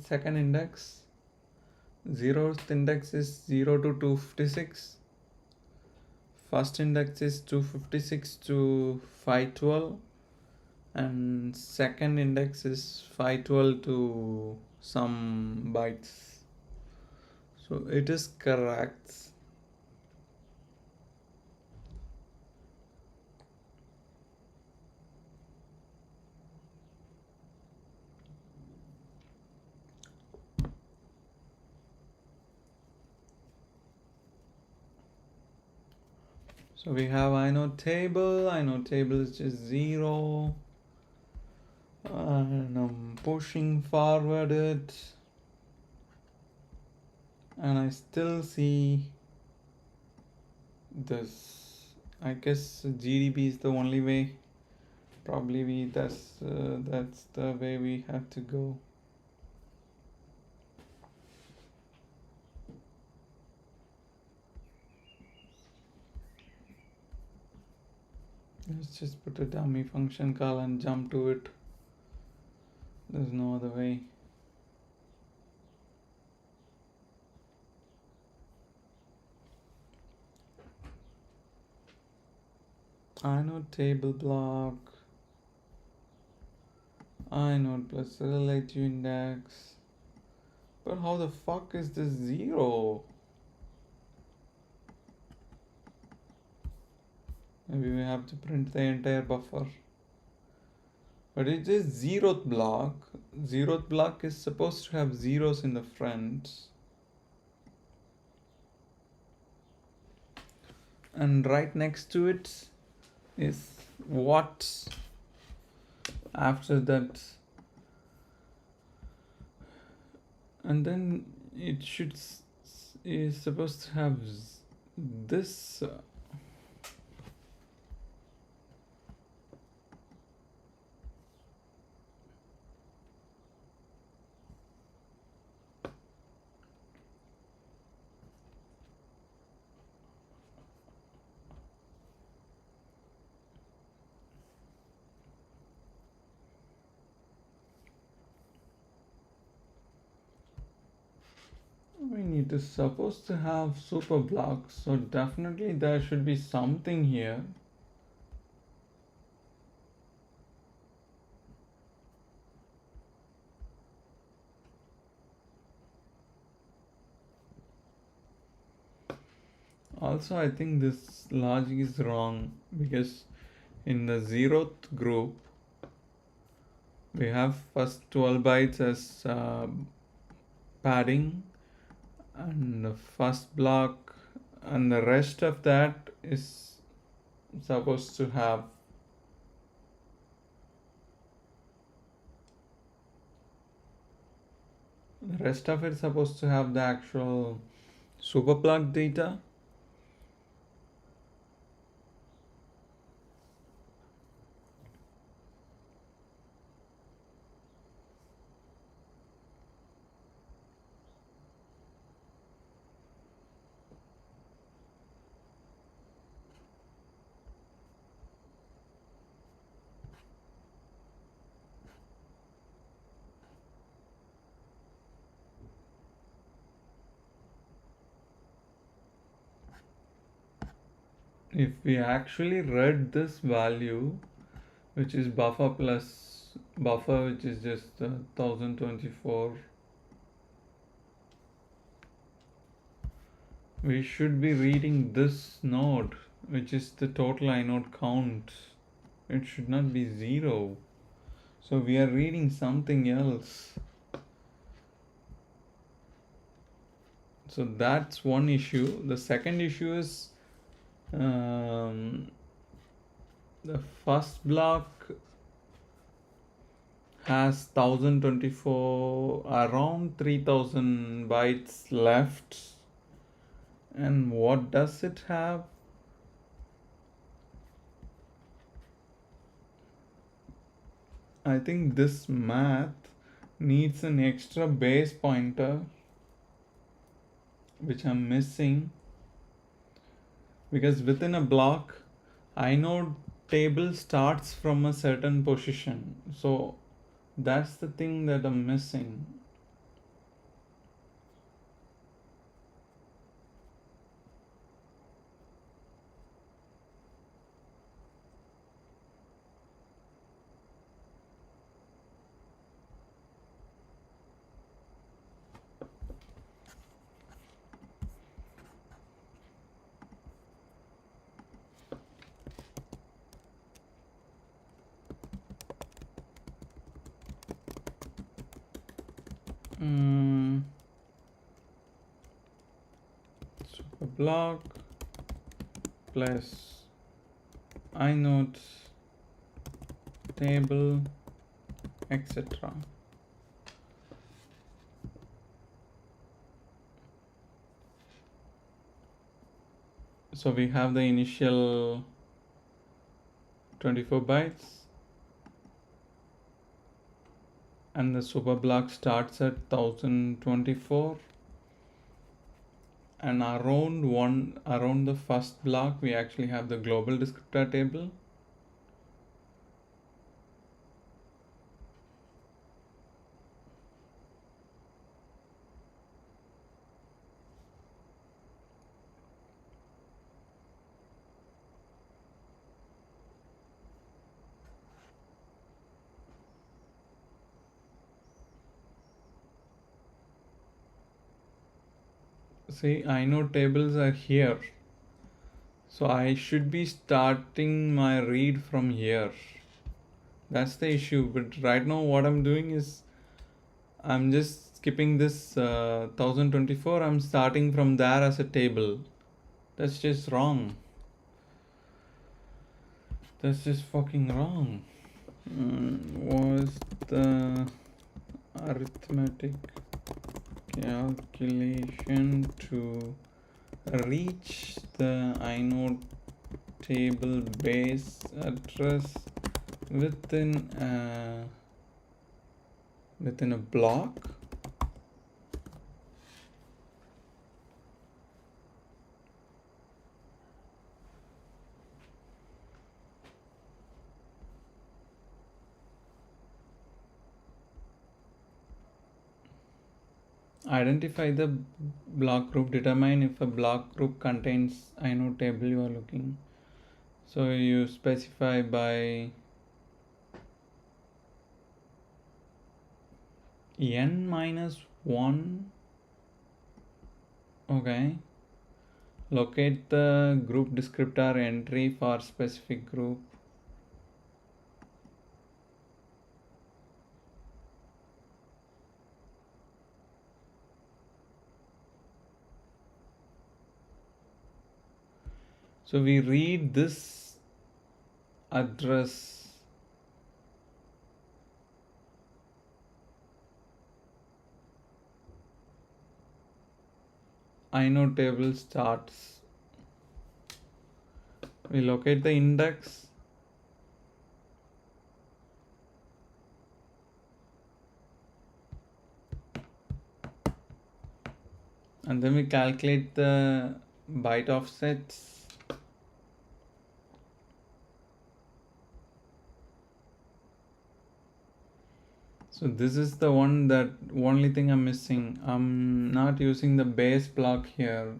second index. 0th index is 0 to 256. First index is 256 to 512, and second index is 512 to some bytes. So it is correct. So we have inode table. Inode table is just 0. And I'm pushing forward it. And I still see this. I guess GDB is the only way. Probably that's the way we have to go. Let's just put a dummy function call and jump to it. There's no other way. Inode table block. Inode plus relative index. But how the fuck is this 0? Maybe we have to print the entire buffer. But it is 0th block. 0th block is supposed to have zeros in the front. And right next to it is what after that. And then it is supposed to have this. I mean, it is supposed to have super blocks, so definitely there should be something here. Also, I think this logic is wrong because in the 0th group, we have first 12 bytes as padding, and the first block, and the rest of that is supposed to have the actual super block data. If we actually read this value, which is buffer plus buffer, which is just 1024, we should be reading this node, which is the total inode count. It should not be 0. So we are reading something else. So that's one issue. The second issue is the first block has 1024, around 3000 bytes left. And what does it have? I think this math needs an extra base pointer, which I'm missing, because within a block, inode table starts from a certain position. So that's the thing that I'm missing. block plus inode table, etc. So we have the initial 24 bytes and the super block starts at 1024, and around the first block we actually have the global descriptor table. See, I know tables are here, so I should be starting my read from here. That's the issue. But right now what I'm doing is I'm just skipping this 1024. I'm starting from there as a table. That's just wrong. That's just fucking wrong. Was the arithmetic calculation to reach the inode table base address within a block? Identify the block group. Determine if a block group contains inode table you are looking. So you specify by n minus 1. Okay. Locate the group descriptor entry for specific group. So we read this address inode table starts. We locate the index. And then we calculate the byte offsets. So this is the only thing I'm missing. I'm not using the base block here.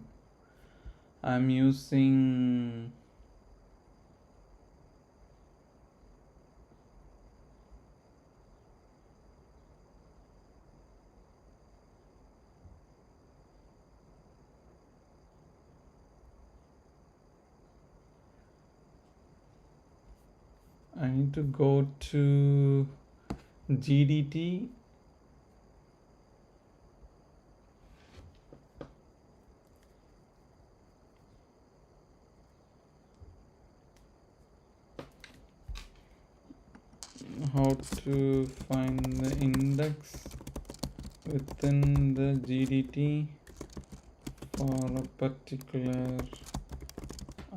I'm using I need to go to GDT. How to find the index within the GDT for a particular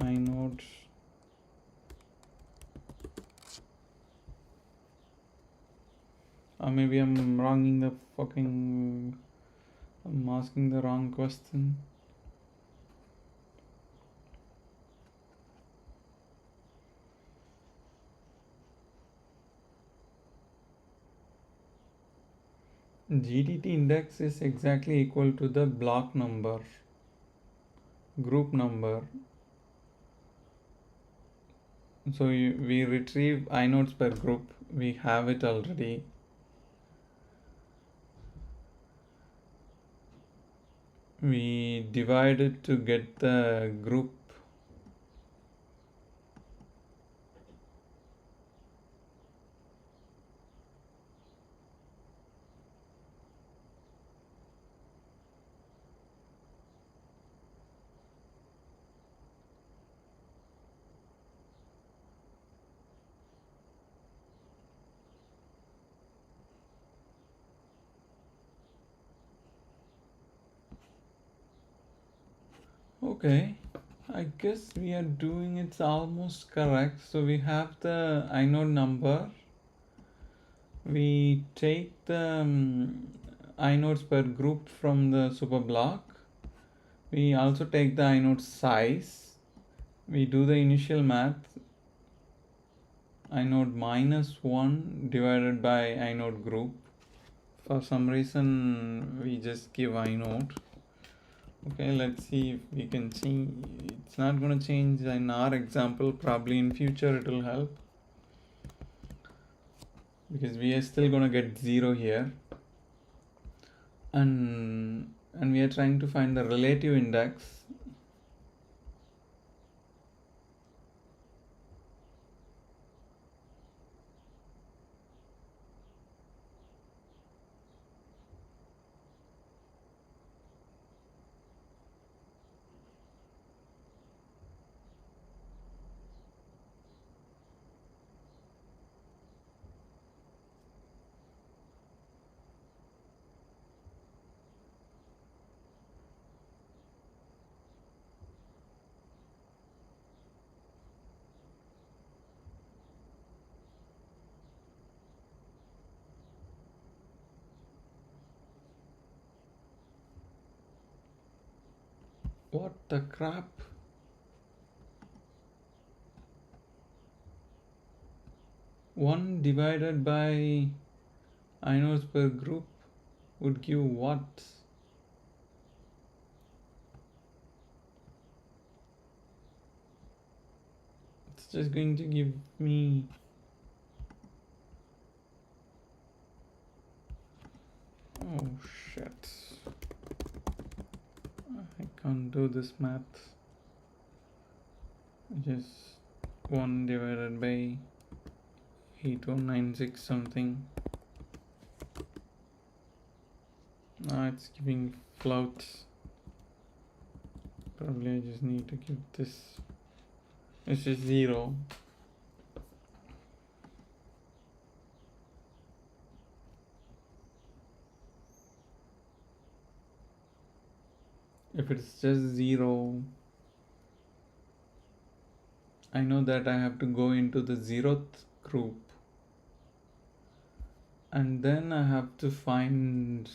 inode. Maybe I'm wronging the I'm asking the wrong question. GDT index is exactly equal to the block number, group number. So we retrieve inodes per group. We have it already. We divide it to get the group. Okay, I guess we are doing it's almost correct. So we have the inode number. We take the inodes per group from the super block. We also take the inode size. We do the initial math. Inode minus 1 divided by inode group. For some reason we just give inode. Okay, let's see if we can change. It's not going to change in our example. Probably in future it will help, because we are still going to get 0 here, and we are trying to find the relative index. What the crap? 1 divided by inodes per group would give what? It's just going to give me... Oh shit. I can't do this math. Just 1 divided by 8196 something. It's giving floats. Probably I just need to give this. It's just 0. If it's just 0, I know that I have to go into the 0th group, and then I have to find...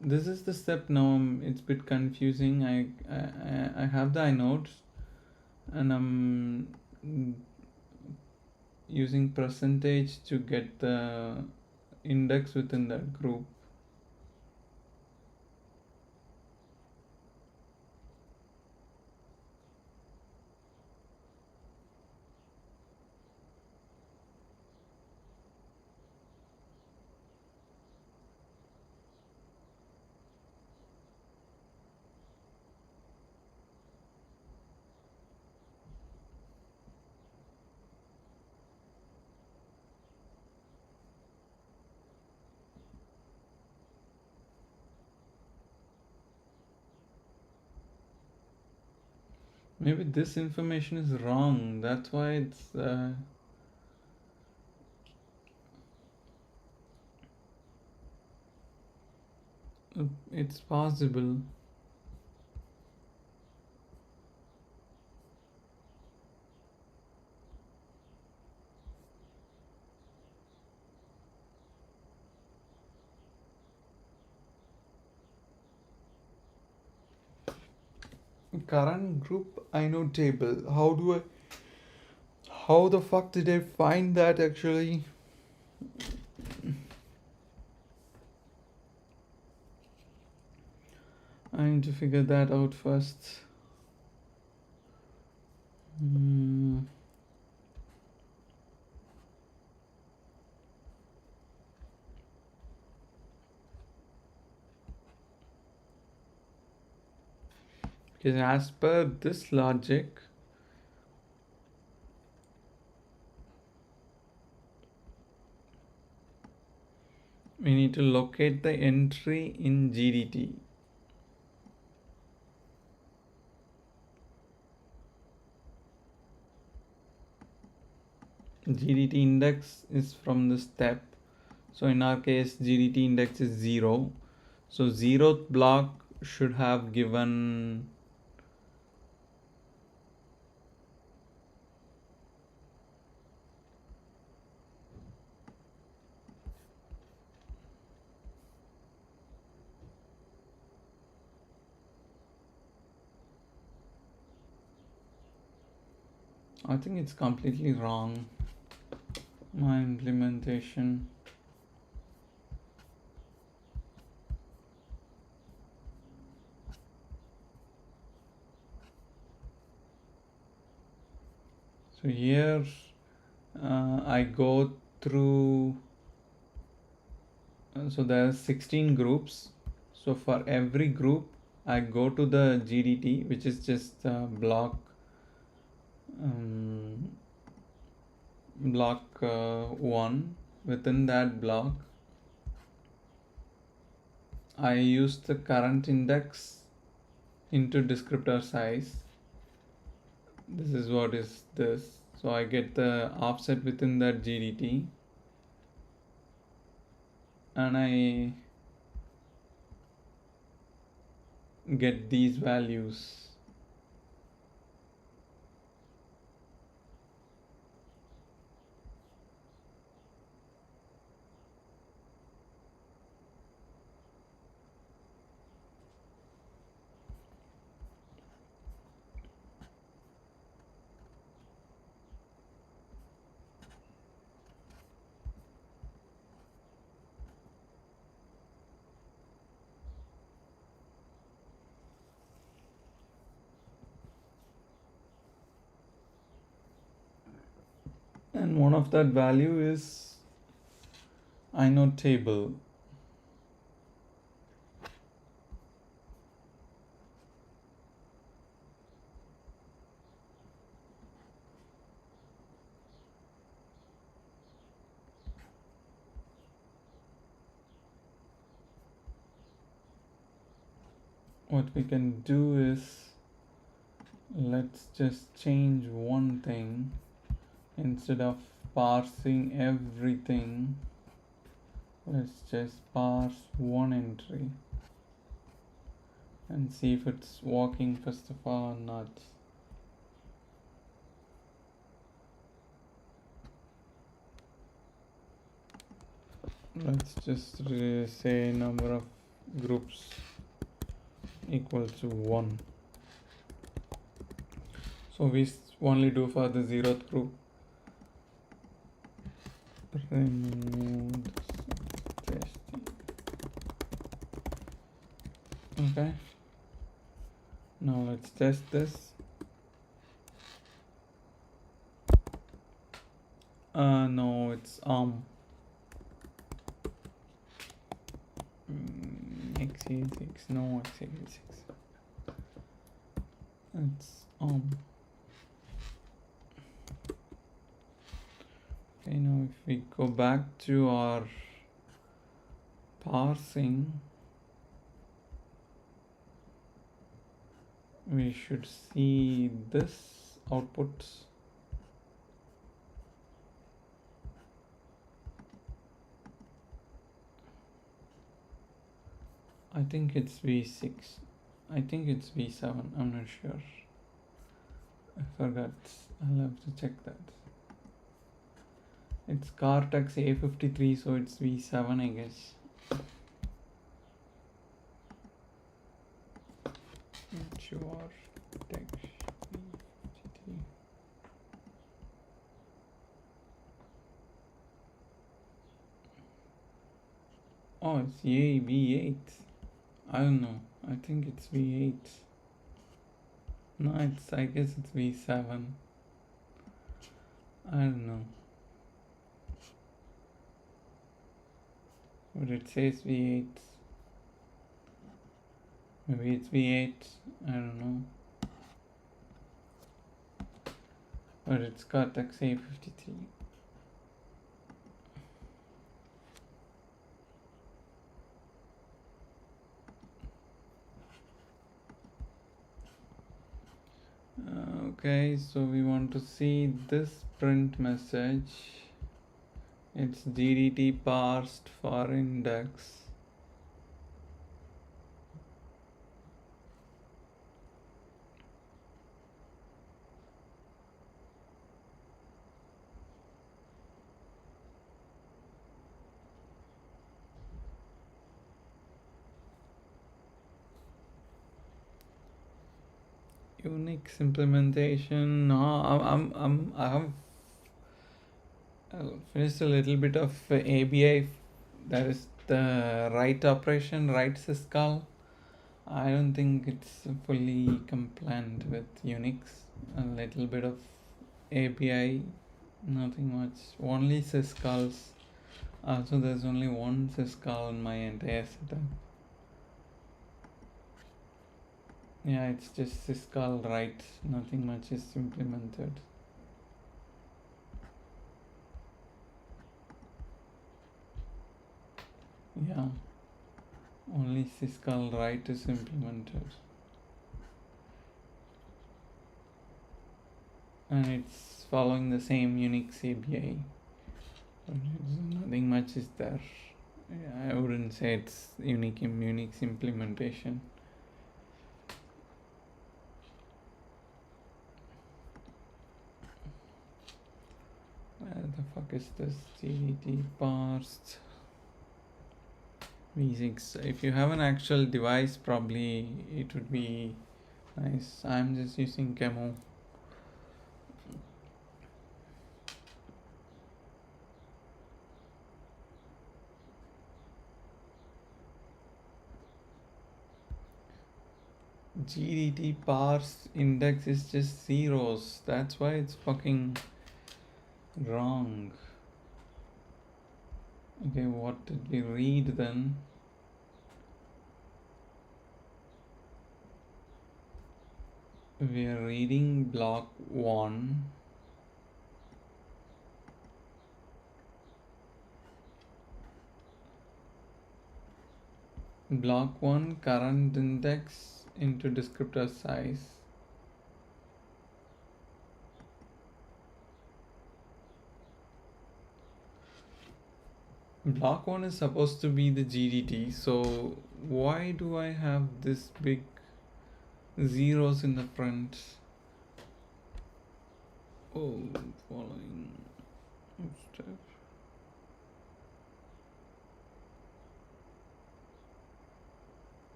This is the step now. It's a bit confusing. I have the inodes, and I'm using percentage to get the index within that group. Maybe this information is wrong. That's why it's possible. Current group inode table. How the fuck did I find that actually? I need to figure that out first. Because as per this logic, we need to locate the entry in GDT. GDT index is from the step. So in our case, GDT index is 0. So 0th block should have given I think it's completely wrong, my implementation. So here I go through, so there are 16 groups. So for every group I go to the GDT, which is just block um, block 1. Within that block I use the current index into descriptor size. This is what is this. So I get the offset within that GDT, and I get these values. And one of that value is inode table. What we can do is, let's just change one thing. Instead of parsing everything, let's just parse one entry and see if it's working first of all or not. Let's just say number of groups equal to 1. So we only do for the 0th group. Remove testing. Okay. Now let's test this. No, it's x86. No, x86. It's Okay, now if we go back to our parsing, we should see this output. I think it's V6. I think it's V7. I'm not sure. I forgot. I'll have to check that. It's Cortex A53, so it's V7, I guess. Not sure. Cortex V53. Oh, it's V8. I don't know. I think it's V8. No, I guess it's V7. I don't know. But it says V8. Maybe it's V8. I don't know. But it's Cortex A53. Okay, so we want to see this print message. It's GDT parsed for index. Unix implementation. No, I have finished a little bit of ABI. That is the write operation, write syscall. I don't think it's fully compliant with Unix. A little bit of API, nothing much. Only syscalls. Also, there's only one syscall in my entire setup. Yeah, it's just syscall write. Nothing much is implemented. Yeah, only syscall write is implemented. And it's following the same Unix API. Nothing much is there. Yeah, I wouldn't say it's unique in Unix implementation. Where the fuck is this GDT parsed? V6. If you have an actual device, probably it would be nice. I'm just using Camo. GDT parse index is just zeros. That's why it's fucking wrong. Okay, what did we read then? We are reading block 1. Block 1 current index into descriptor size. Block 1 is supposed to be the GDT, so why do I have this big zeros in the front? Oh, following step.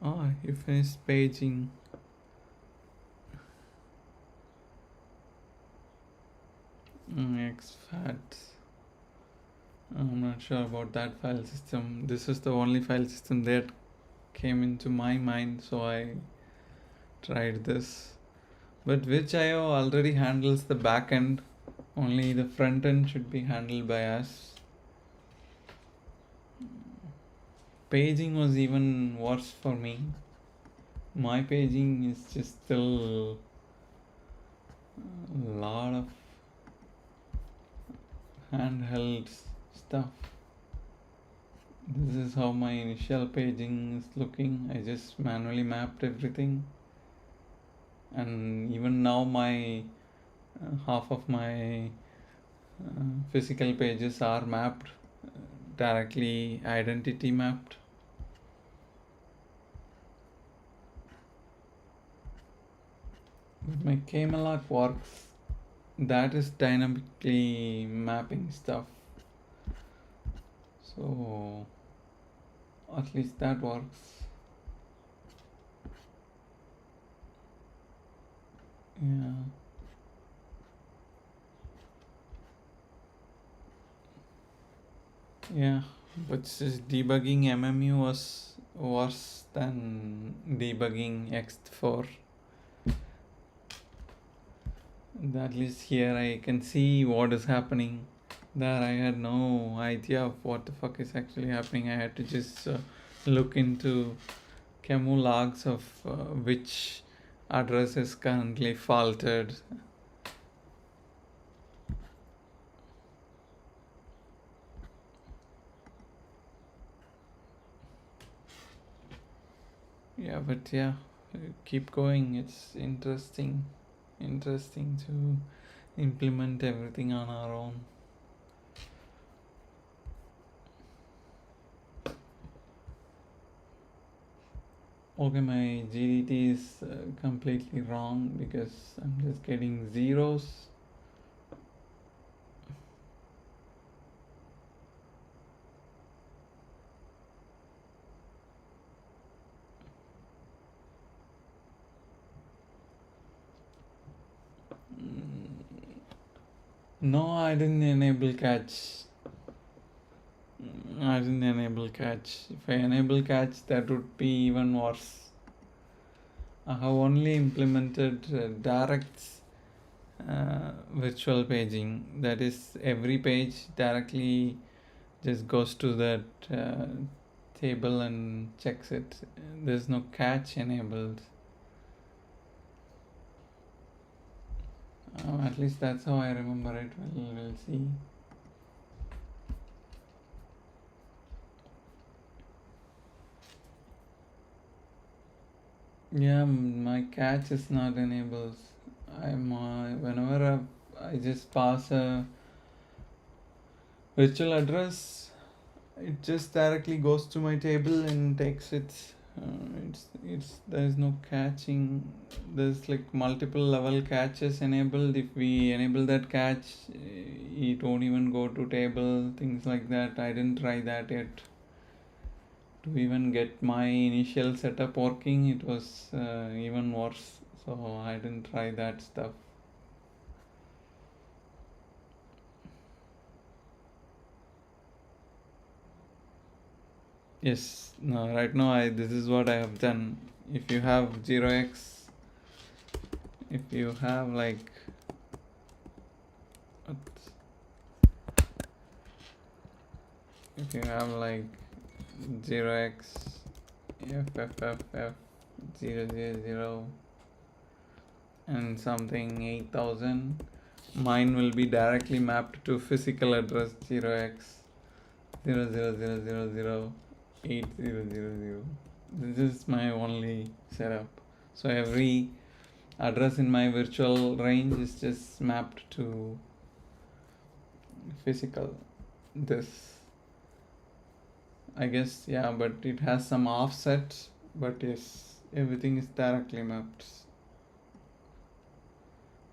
Ah, you finished paging. Xfat. I'm not sure about that file system. This is the only file system that came into my mind, so I tried this. But which IO already handles the back end, only the front end should be handled by us. Paging was even worse for me. My paging is just still a lot of handheld stuff. This is how my initial paging is looking. I just manually mapped everything, and even now my half of my physical pages are mapped, directly identity mapped. But my Kmalloc works. That is dynamically mapping stuff. So at least that works. Yeah. Yeah. But just debugging MMU was worse than debugging X4. At least here I can see what is happening. There I had no idea of what the fuck is actually happening. I had to just look into Camu logs of which address is currently faulted. Yeah, but yeah, keep going. It's interesting to implement everything on our own. Okay, my GDT is completely wrong because I'm just getting zeros. No, I didn't enable catch. I didn't enable catch. If I enable catch, that would be even worse. I have only implemented direct virtual paging. That is, every page directly just goes to that table and checks it. There's no catch enabled. At least that's how I remember it. We'll see. Yeah, my catch is not enabled. I'm whenever I just pass a virtual address, it just directly goes to my table and takes it. It's there's no catching. There's like multiple level catches enabled. If we enable that catch, it won't even go to table. Things like that. I didn't try that yet. To even get my initial setup working, it was even worse. So I didn't try that stuff. Yes, no, right now this is what I have done. If you have 0x, if you have like what, if you have like 0x FFFF000 and something 8000, mine will be directly mapped to physical address 0x 000008000. This is my only setup. So every address in my virtual range is just mapped to physical. This, I guess, yeah, but it has some offset, but yes, everything is directly mapped.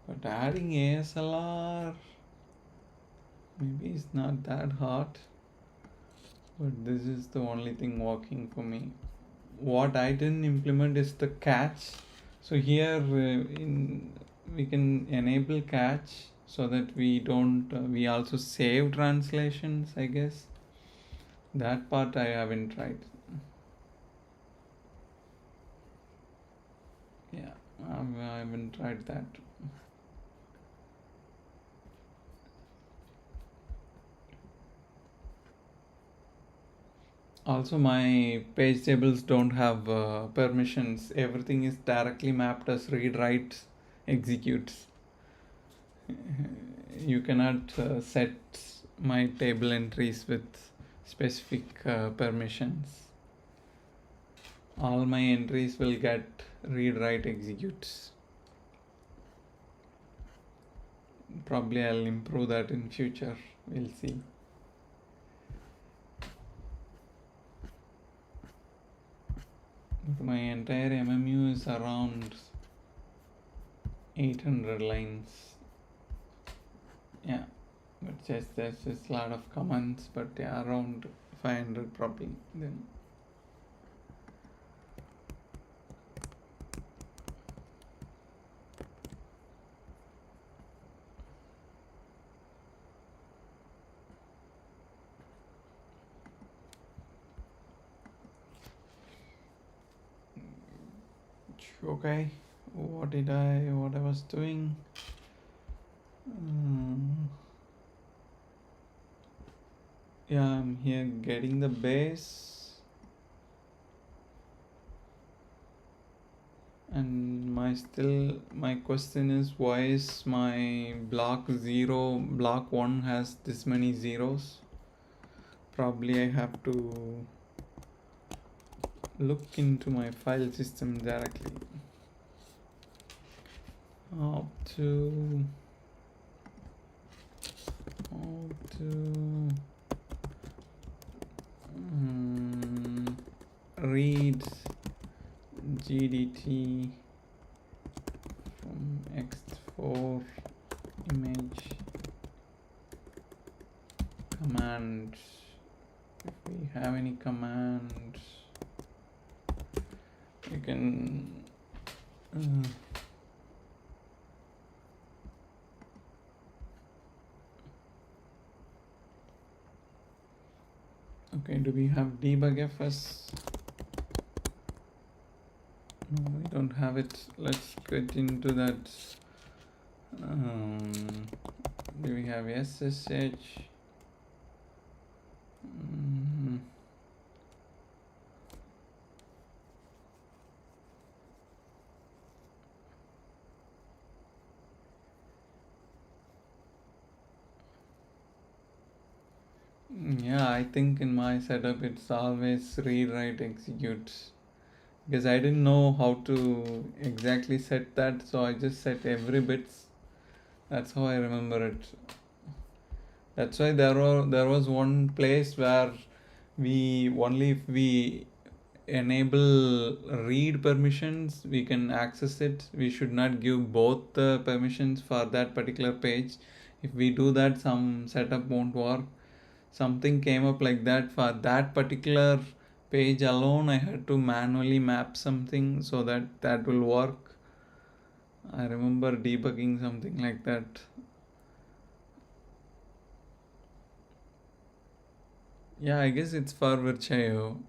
But adding ASLR maybe it's not that hard, but this is the only thing working for me. What I didn't implement is the catch. So here we can enable catch so that we don't we also save translations, I guess. That part I haven't tried. Yeah, I haven't tried that. Also, my page tables don't have permissions. Everything is directly mapped as read, write, executes. You cannot set my table entries with specific permissions. All my entries will get read, write, executes. Probably I'll improve that in future. We'll see. But my entire MMU is around 800 lines. Yeah, but there's just a lot of comments, but yeah, around 500 probably then. Okay, what I was doing? Yeah, I'm here getting the base, and my question is, why is my block 1 has this many zeros? Probably I have to look into my file system directly. How to read GDT from ext4 image commands. If we have any commands, you can Okay, do we have debug fs? No, we don't have it. Let's get into that. um, do we have ssh? Mm, yeah, I think in my setup it's always read write execute, because I didn't know how to exactly set that, so I just set every bits. That's how I remember it. That's why there was one place where we only if we enable read permissions we can access it. We should not give both the permissions for that particular page. If we do that, some setup won't work. Something came up like that for that particular page alone. I had to manually map something so that that will work. I remember debugging something like that. Yeah, I guess it's for virtio,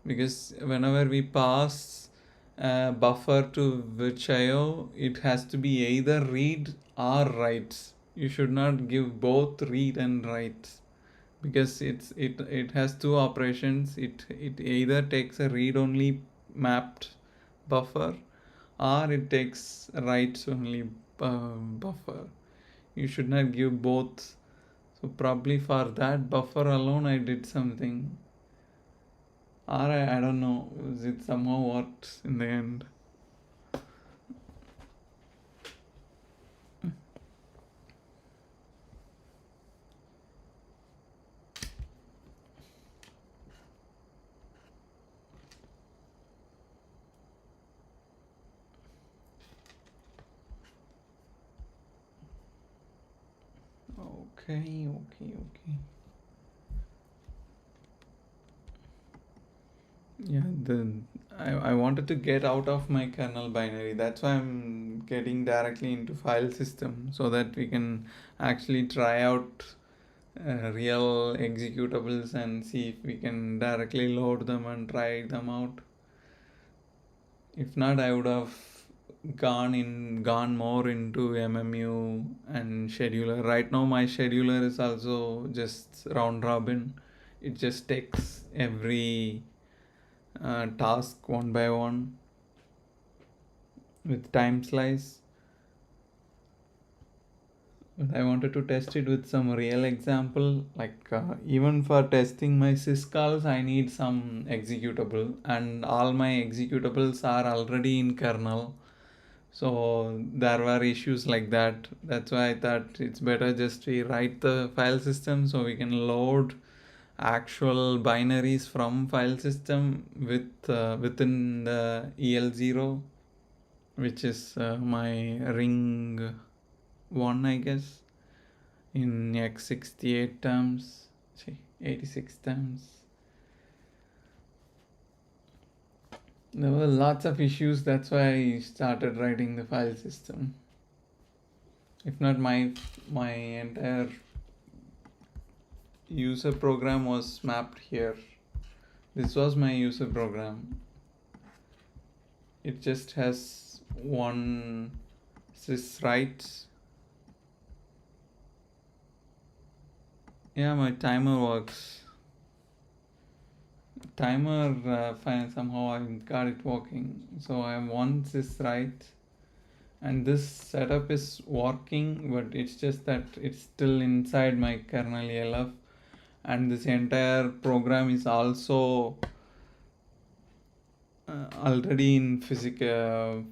because whenever we pass buffer to virtio, it has to be either read or write. You should not give both read and write, because it has two operations. It either takes a read only mapped buffer, or it takes writes only buffer. You should not give both. So probably for that buffer alone I did something, or I don't know, it somehow worked in the end. Okay. Yeah, I wanted to get out of my kernel binary. That's why I'm getting directly into file system, so that we can actually try out real executables and see if we can directly load them and try them out. If not, I would have gone more into MMU and scheduler. Right now my scheduler is also just round robin. It just takes every task one by one with time slice. But I wanted to test it with some real example. Like even for testing my syscalls, I need some executable, and all my executables are already in kernel. So there were issues like that. That's why I thought it's better just we write the file system so we can load actual binaries from file system within the EL0, which is my ring 1, I guess, in x68 terms, 86 terms. There were lots of issues. That's why I started writing the file system. If not, my entire user program was mapped here. This was my user program. It just has one syswrite. Yeah, my timer works. Timer fine, somehow I got it working. So I have one syswrite, and this setup is working, but it's just that it's still inside my kernel ELF, and this entire program is also already in physical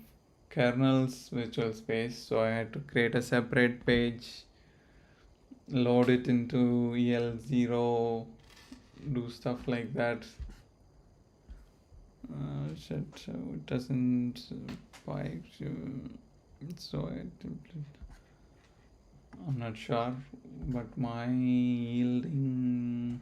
kernel's virtual space. So I had to create a separate page, load it into EL0, do stuff like that. So it doesn't spike. So I'm not sure, but my yielding.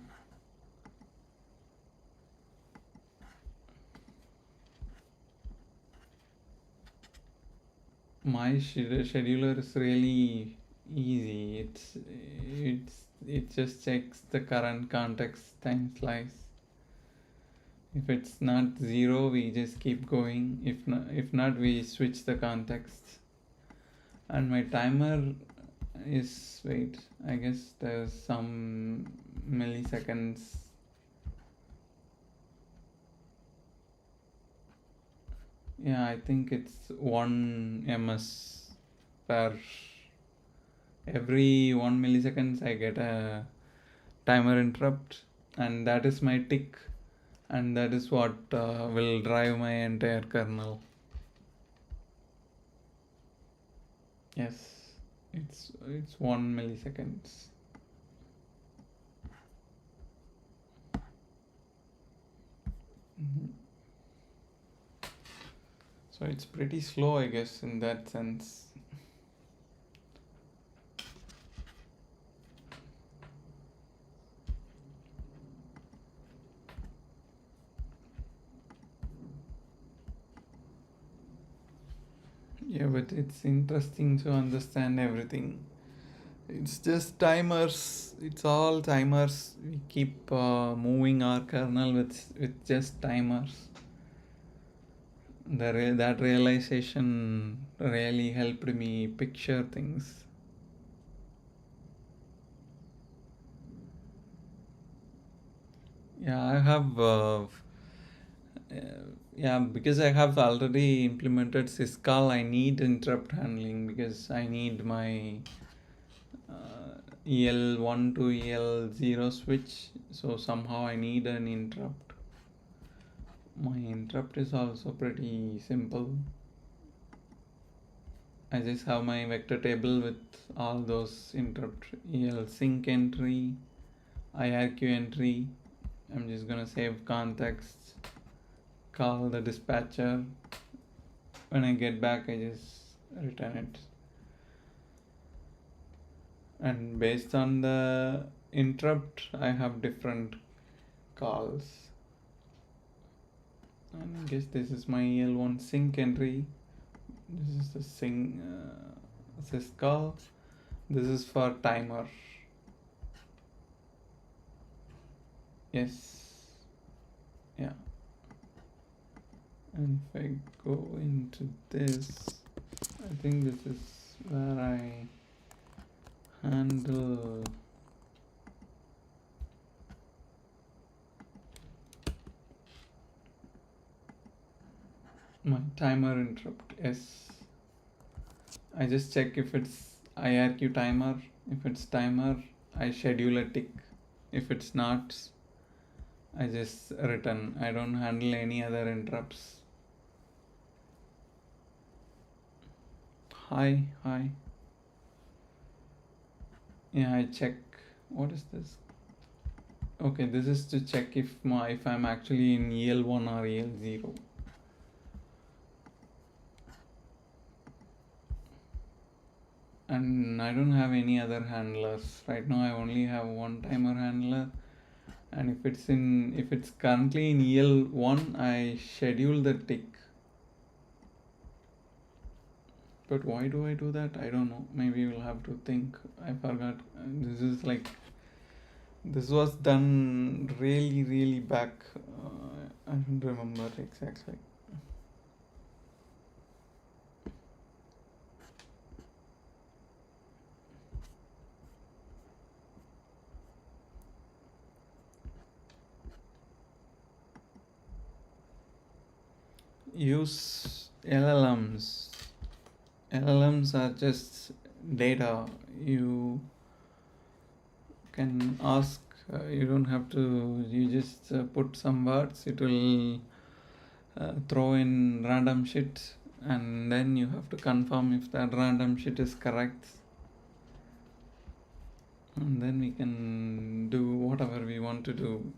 My scheduler is really easy. It just checks the current context time slice. If it's not 0, we just keep going. If not, we switch the context. And my timer is, wait, I guess there's some milliseconds. Yeah, I think it's 1 ms per every 1 milliseconds. I get a timer interrupt, and that is my tick, and that is what will drive my entire kernel. Yes, it's 1 milliseconds. Mhm. So it's pretty slow, I guess, in that sense. Yeah, but it's interesting to understand everything. It's just timers. It's all timers. We keep moving our kernel with just timers. That realization really helped me picture things. Yeah, I have. Yeah, because I have already implemented syscall, I need interrupt handling because I need my EL1 to EL0 switch. So somehow I need an interrupt. My interrupt is also pretty simple. I just have my vector table with all those interrupt EL sync entry, IRQ entry. I'm just gonna save context, call the dispatcher. When I get back, I just return it. And based on the interrupt, I have different calls. And I guess this is my EL1 sync entry. This is the syscall. This is for timer. Yes. Yeah. And if I go into this, I think this is where I handle my timer interrupt. Yes. I just check if it's IRQ timer. If it's timer, I schedule a tick. If it's not, I just return. I don't handle any other interrupts. Hi, hi. Yeah, I check. What is this? Okay, this is to check if I'm actually in EL1 or EL0. And I don't have any other handlers. Right now I only have one timer handler. And if it's currently in EL1, I schedule the tick. But why do I do that? I don't know. Maybe we'll have to think. I forgot. This was done really, really back. I don't remember exactly. Use LLMs. LLMs are just data. You can ask, you don't have to, you just put some words, it will throw in random shit, and then you have to confirm if that random shit is correct. And then we can do whatever we want to do.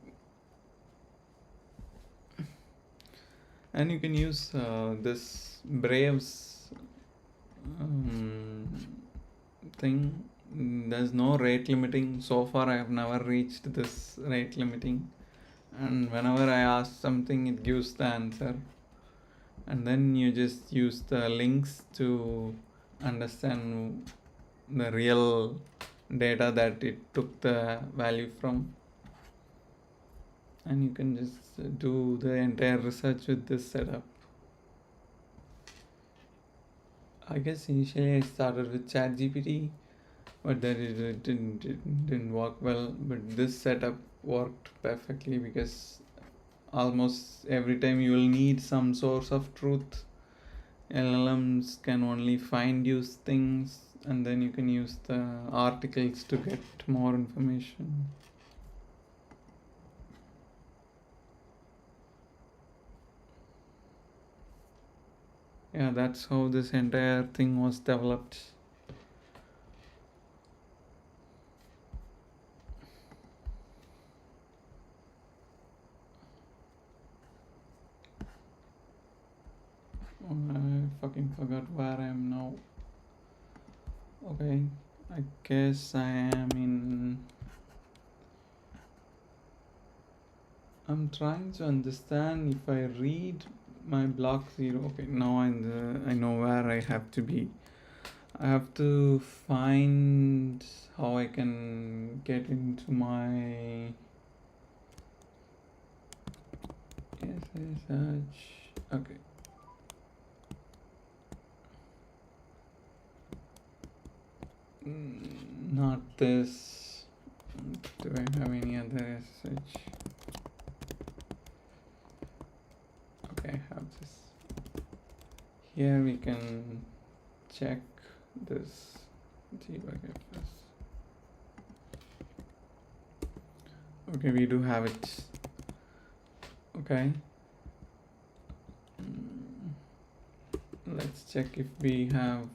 And you can use this Braves thing. There's no rate limiting. So far, I have never reached this rate limiting. And whenever I ask something, it gives the answer. And then you just use the links to understand the real data that it took the value from. and you can just do the entire research with this setup. I guess initially I started with ChatGPT, but then it didn't work well. But this setup worked perfectly because almost every time you will need some source of truth, LLMs can only find you things, and then you can use the articles to get more information. Yeah, that's how this entire thing was developed. I fucking forgot where I am now. Okay, I guess I am in. I'm trying to understand if I read my block 0. Okay, now I know where I have to be. I have to find how I can get into my SSH. Okay. Not this. Do I have any other SSH? Okay, I have this. Here we can check this debugfs. Okay, we do have it. Okay. Let's check if we have.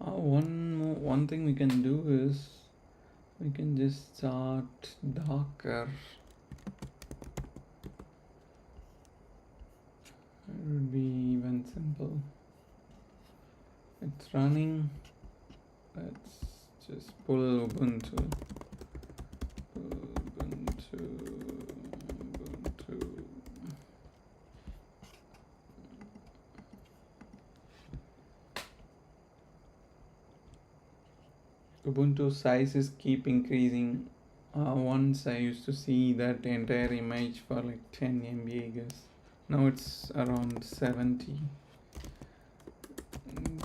One thing we can do is we can just start Docker. It would be even simple. It's running. Let's just pull Ubuntu. Ubuntu size is keep increasing. Once I used to see that entire image for like 10 MB, I guess. Now it's around 70.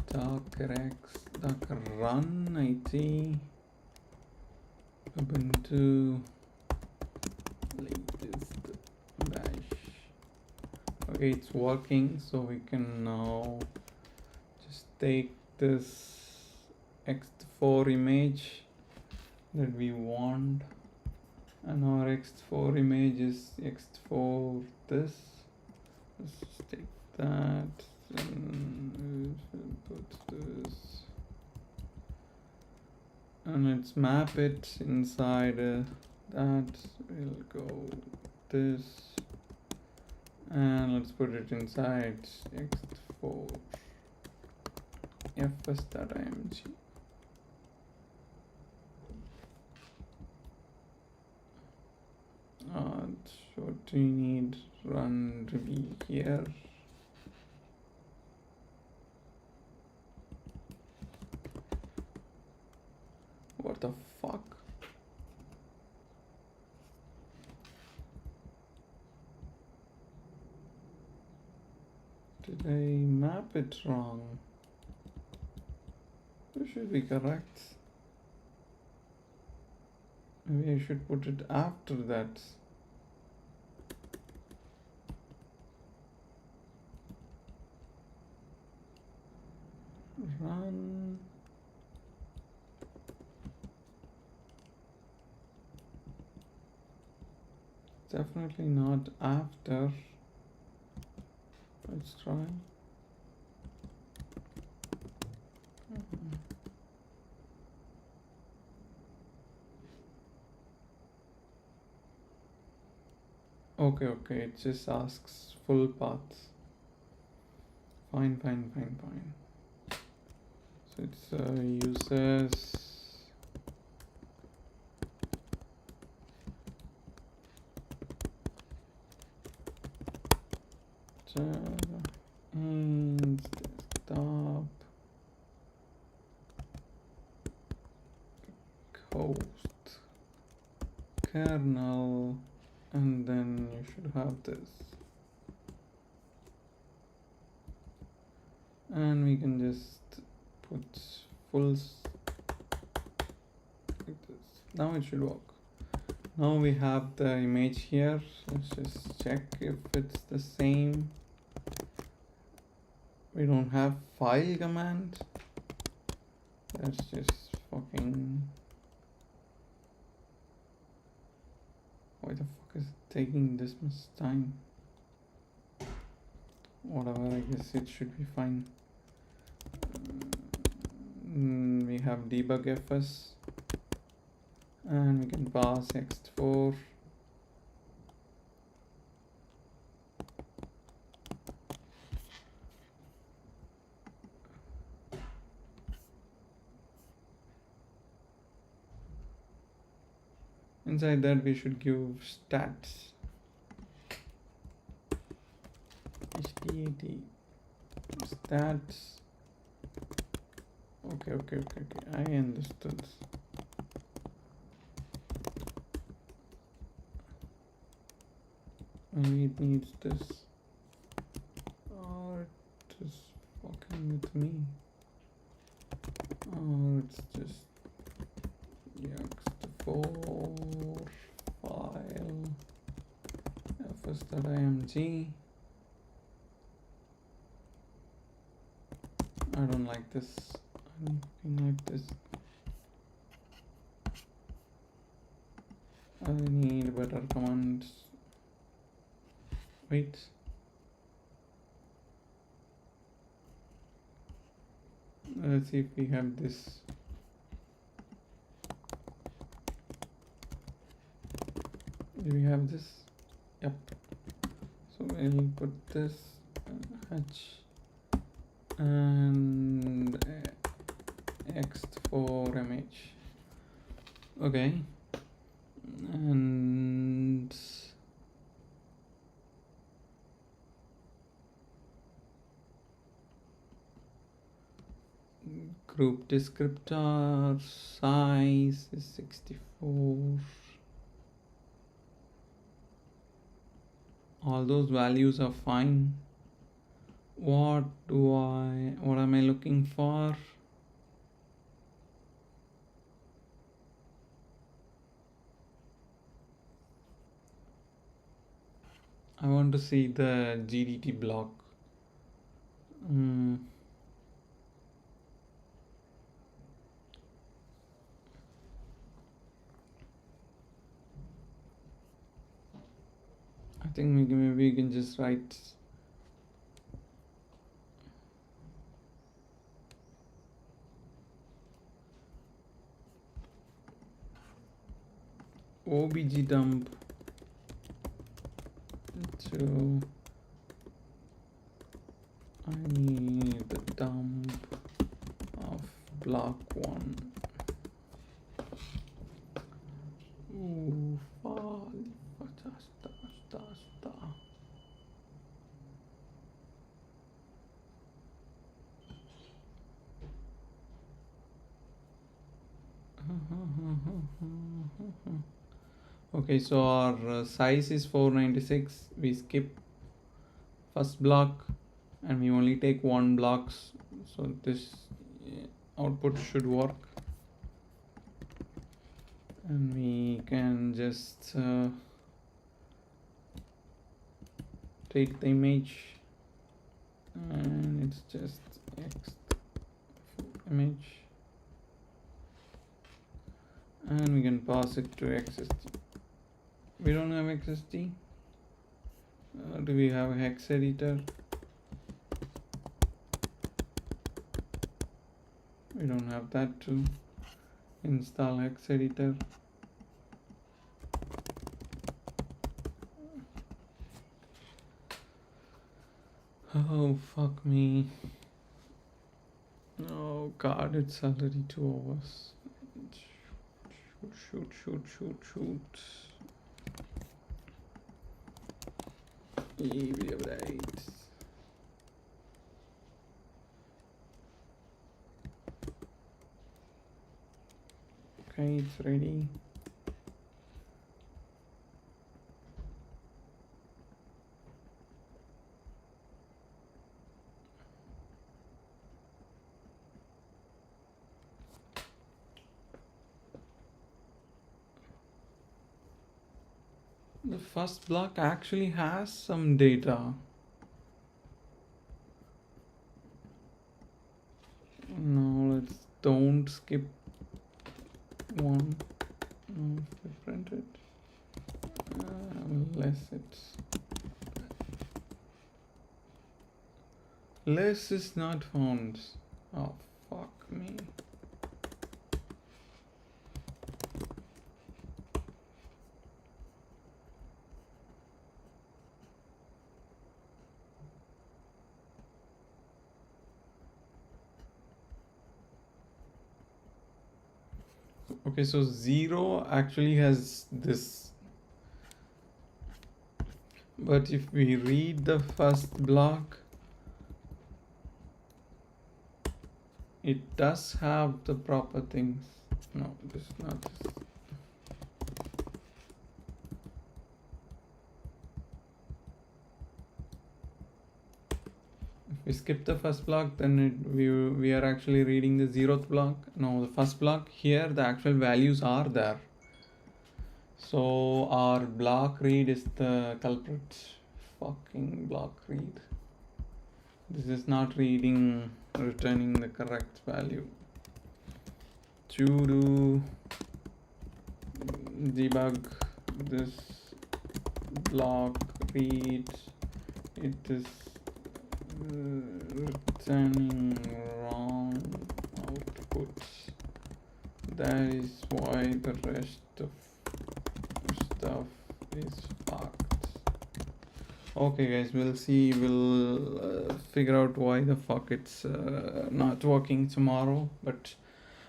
Docker run IT Ubuntu latest bash. Okay, it's working, so we can now just take this ext4 image that we want, and our ext4 image is ext4 this. Let's just take that and put this, and let's map it inside that. We'll go this, and let's put it inside ext4 fs.img. What do we need? Run Ruby here. What the fuck? Did I map it wrong? This should be correct. Maybe I should put it after that. Run. Definitely not after. Let's try. Okay, it just asks full paths. Fine. So it's users Java and desktop kernel, and then you should have this, and we can just put like this. Now it should work. Now we have the image here. Let's just check if it's the same. We don't have file command. Let's just fucking, why the fuck is it taking this much time? Whatever, I guess it should be fine. We have debug fs, and we can pass ext4. Inside that we should give stats. stat stats. Okay. I understood. Maybe it needs this, or it is fucking with me, or it's just ext4 file fs.img. I don't like this. I don't like this. I need better commands. Wait. Let's see if we have this. Do we have this? Yep. So we'll put this h and ext4 image. Okay. And group descriptor size is 64. All those values are fine. What am I looking for? I want to see the GDT block. I think maybe we can just write obj dump to I need the dump of block 1. Okay, so our size is 496. We skip first block and we only take one blocks, so this output should work. And we can just take the image, and it's just ext image, and we can pass it to XSD. We don't have XSD. Do we have a hex editor? We don't have that too. Install hex editor. Oh fuck me. Oh god, it's already 2 hours. Shoot. Right. Okay, it's ready. The first block actually has some data. No, let's don't skip one. No, print it. Less it's less is not found. Oh fuck me. Okay, so 0 actually has this, but if we read the first block, it does have the proper things. No, this is not this. If we skip the first block, then we are actually reading the 0th block. No, the first block. Here the actual values are there. So our block read is the culprit. Fucking block read. This is not returning the correct value. To debug this block read, it is returning wrong outputs. That is why the rest of stuff is fucked. Okay guys, we'll figure out why the fuck it's not working tomorrow, but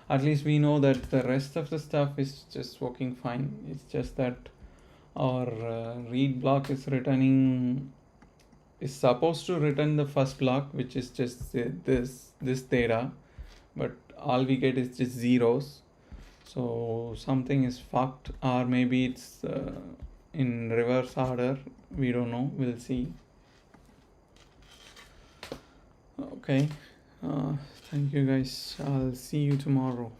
at least we know that the rest of the stuff is just working fine. It's just that our read block is supposed to return the first block, which is just this data, but all we get is just zeros. So something is fucked, or maybe it's in reverse order. We don't know. We'll see. Okay. Thank you guys. I'll see you tomorrow.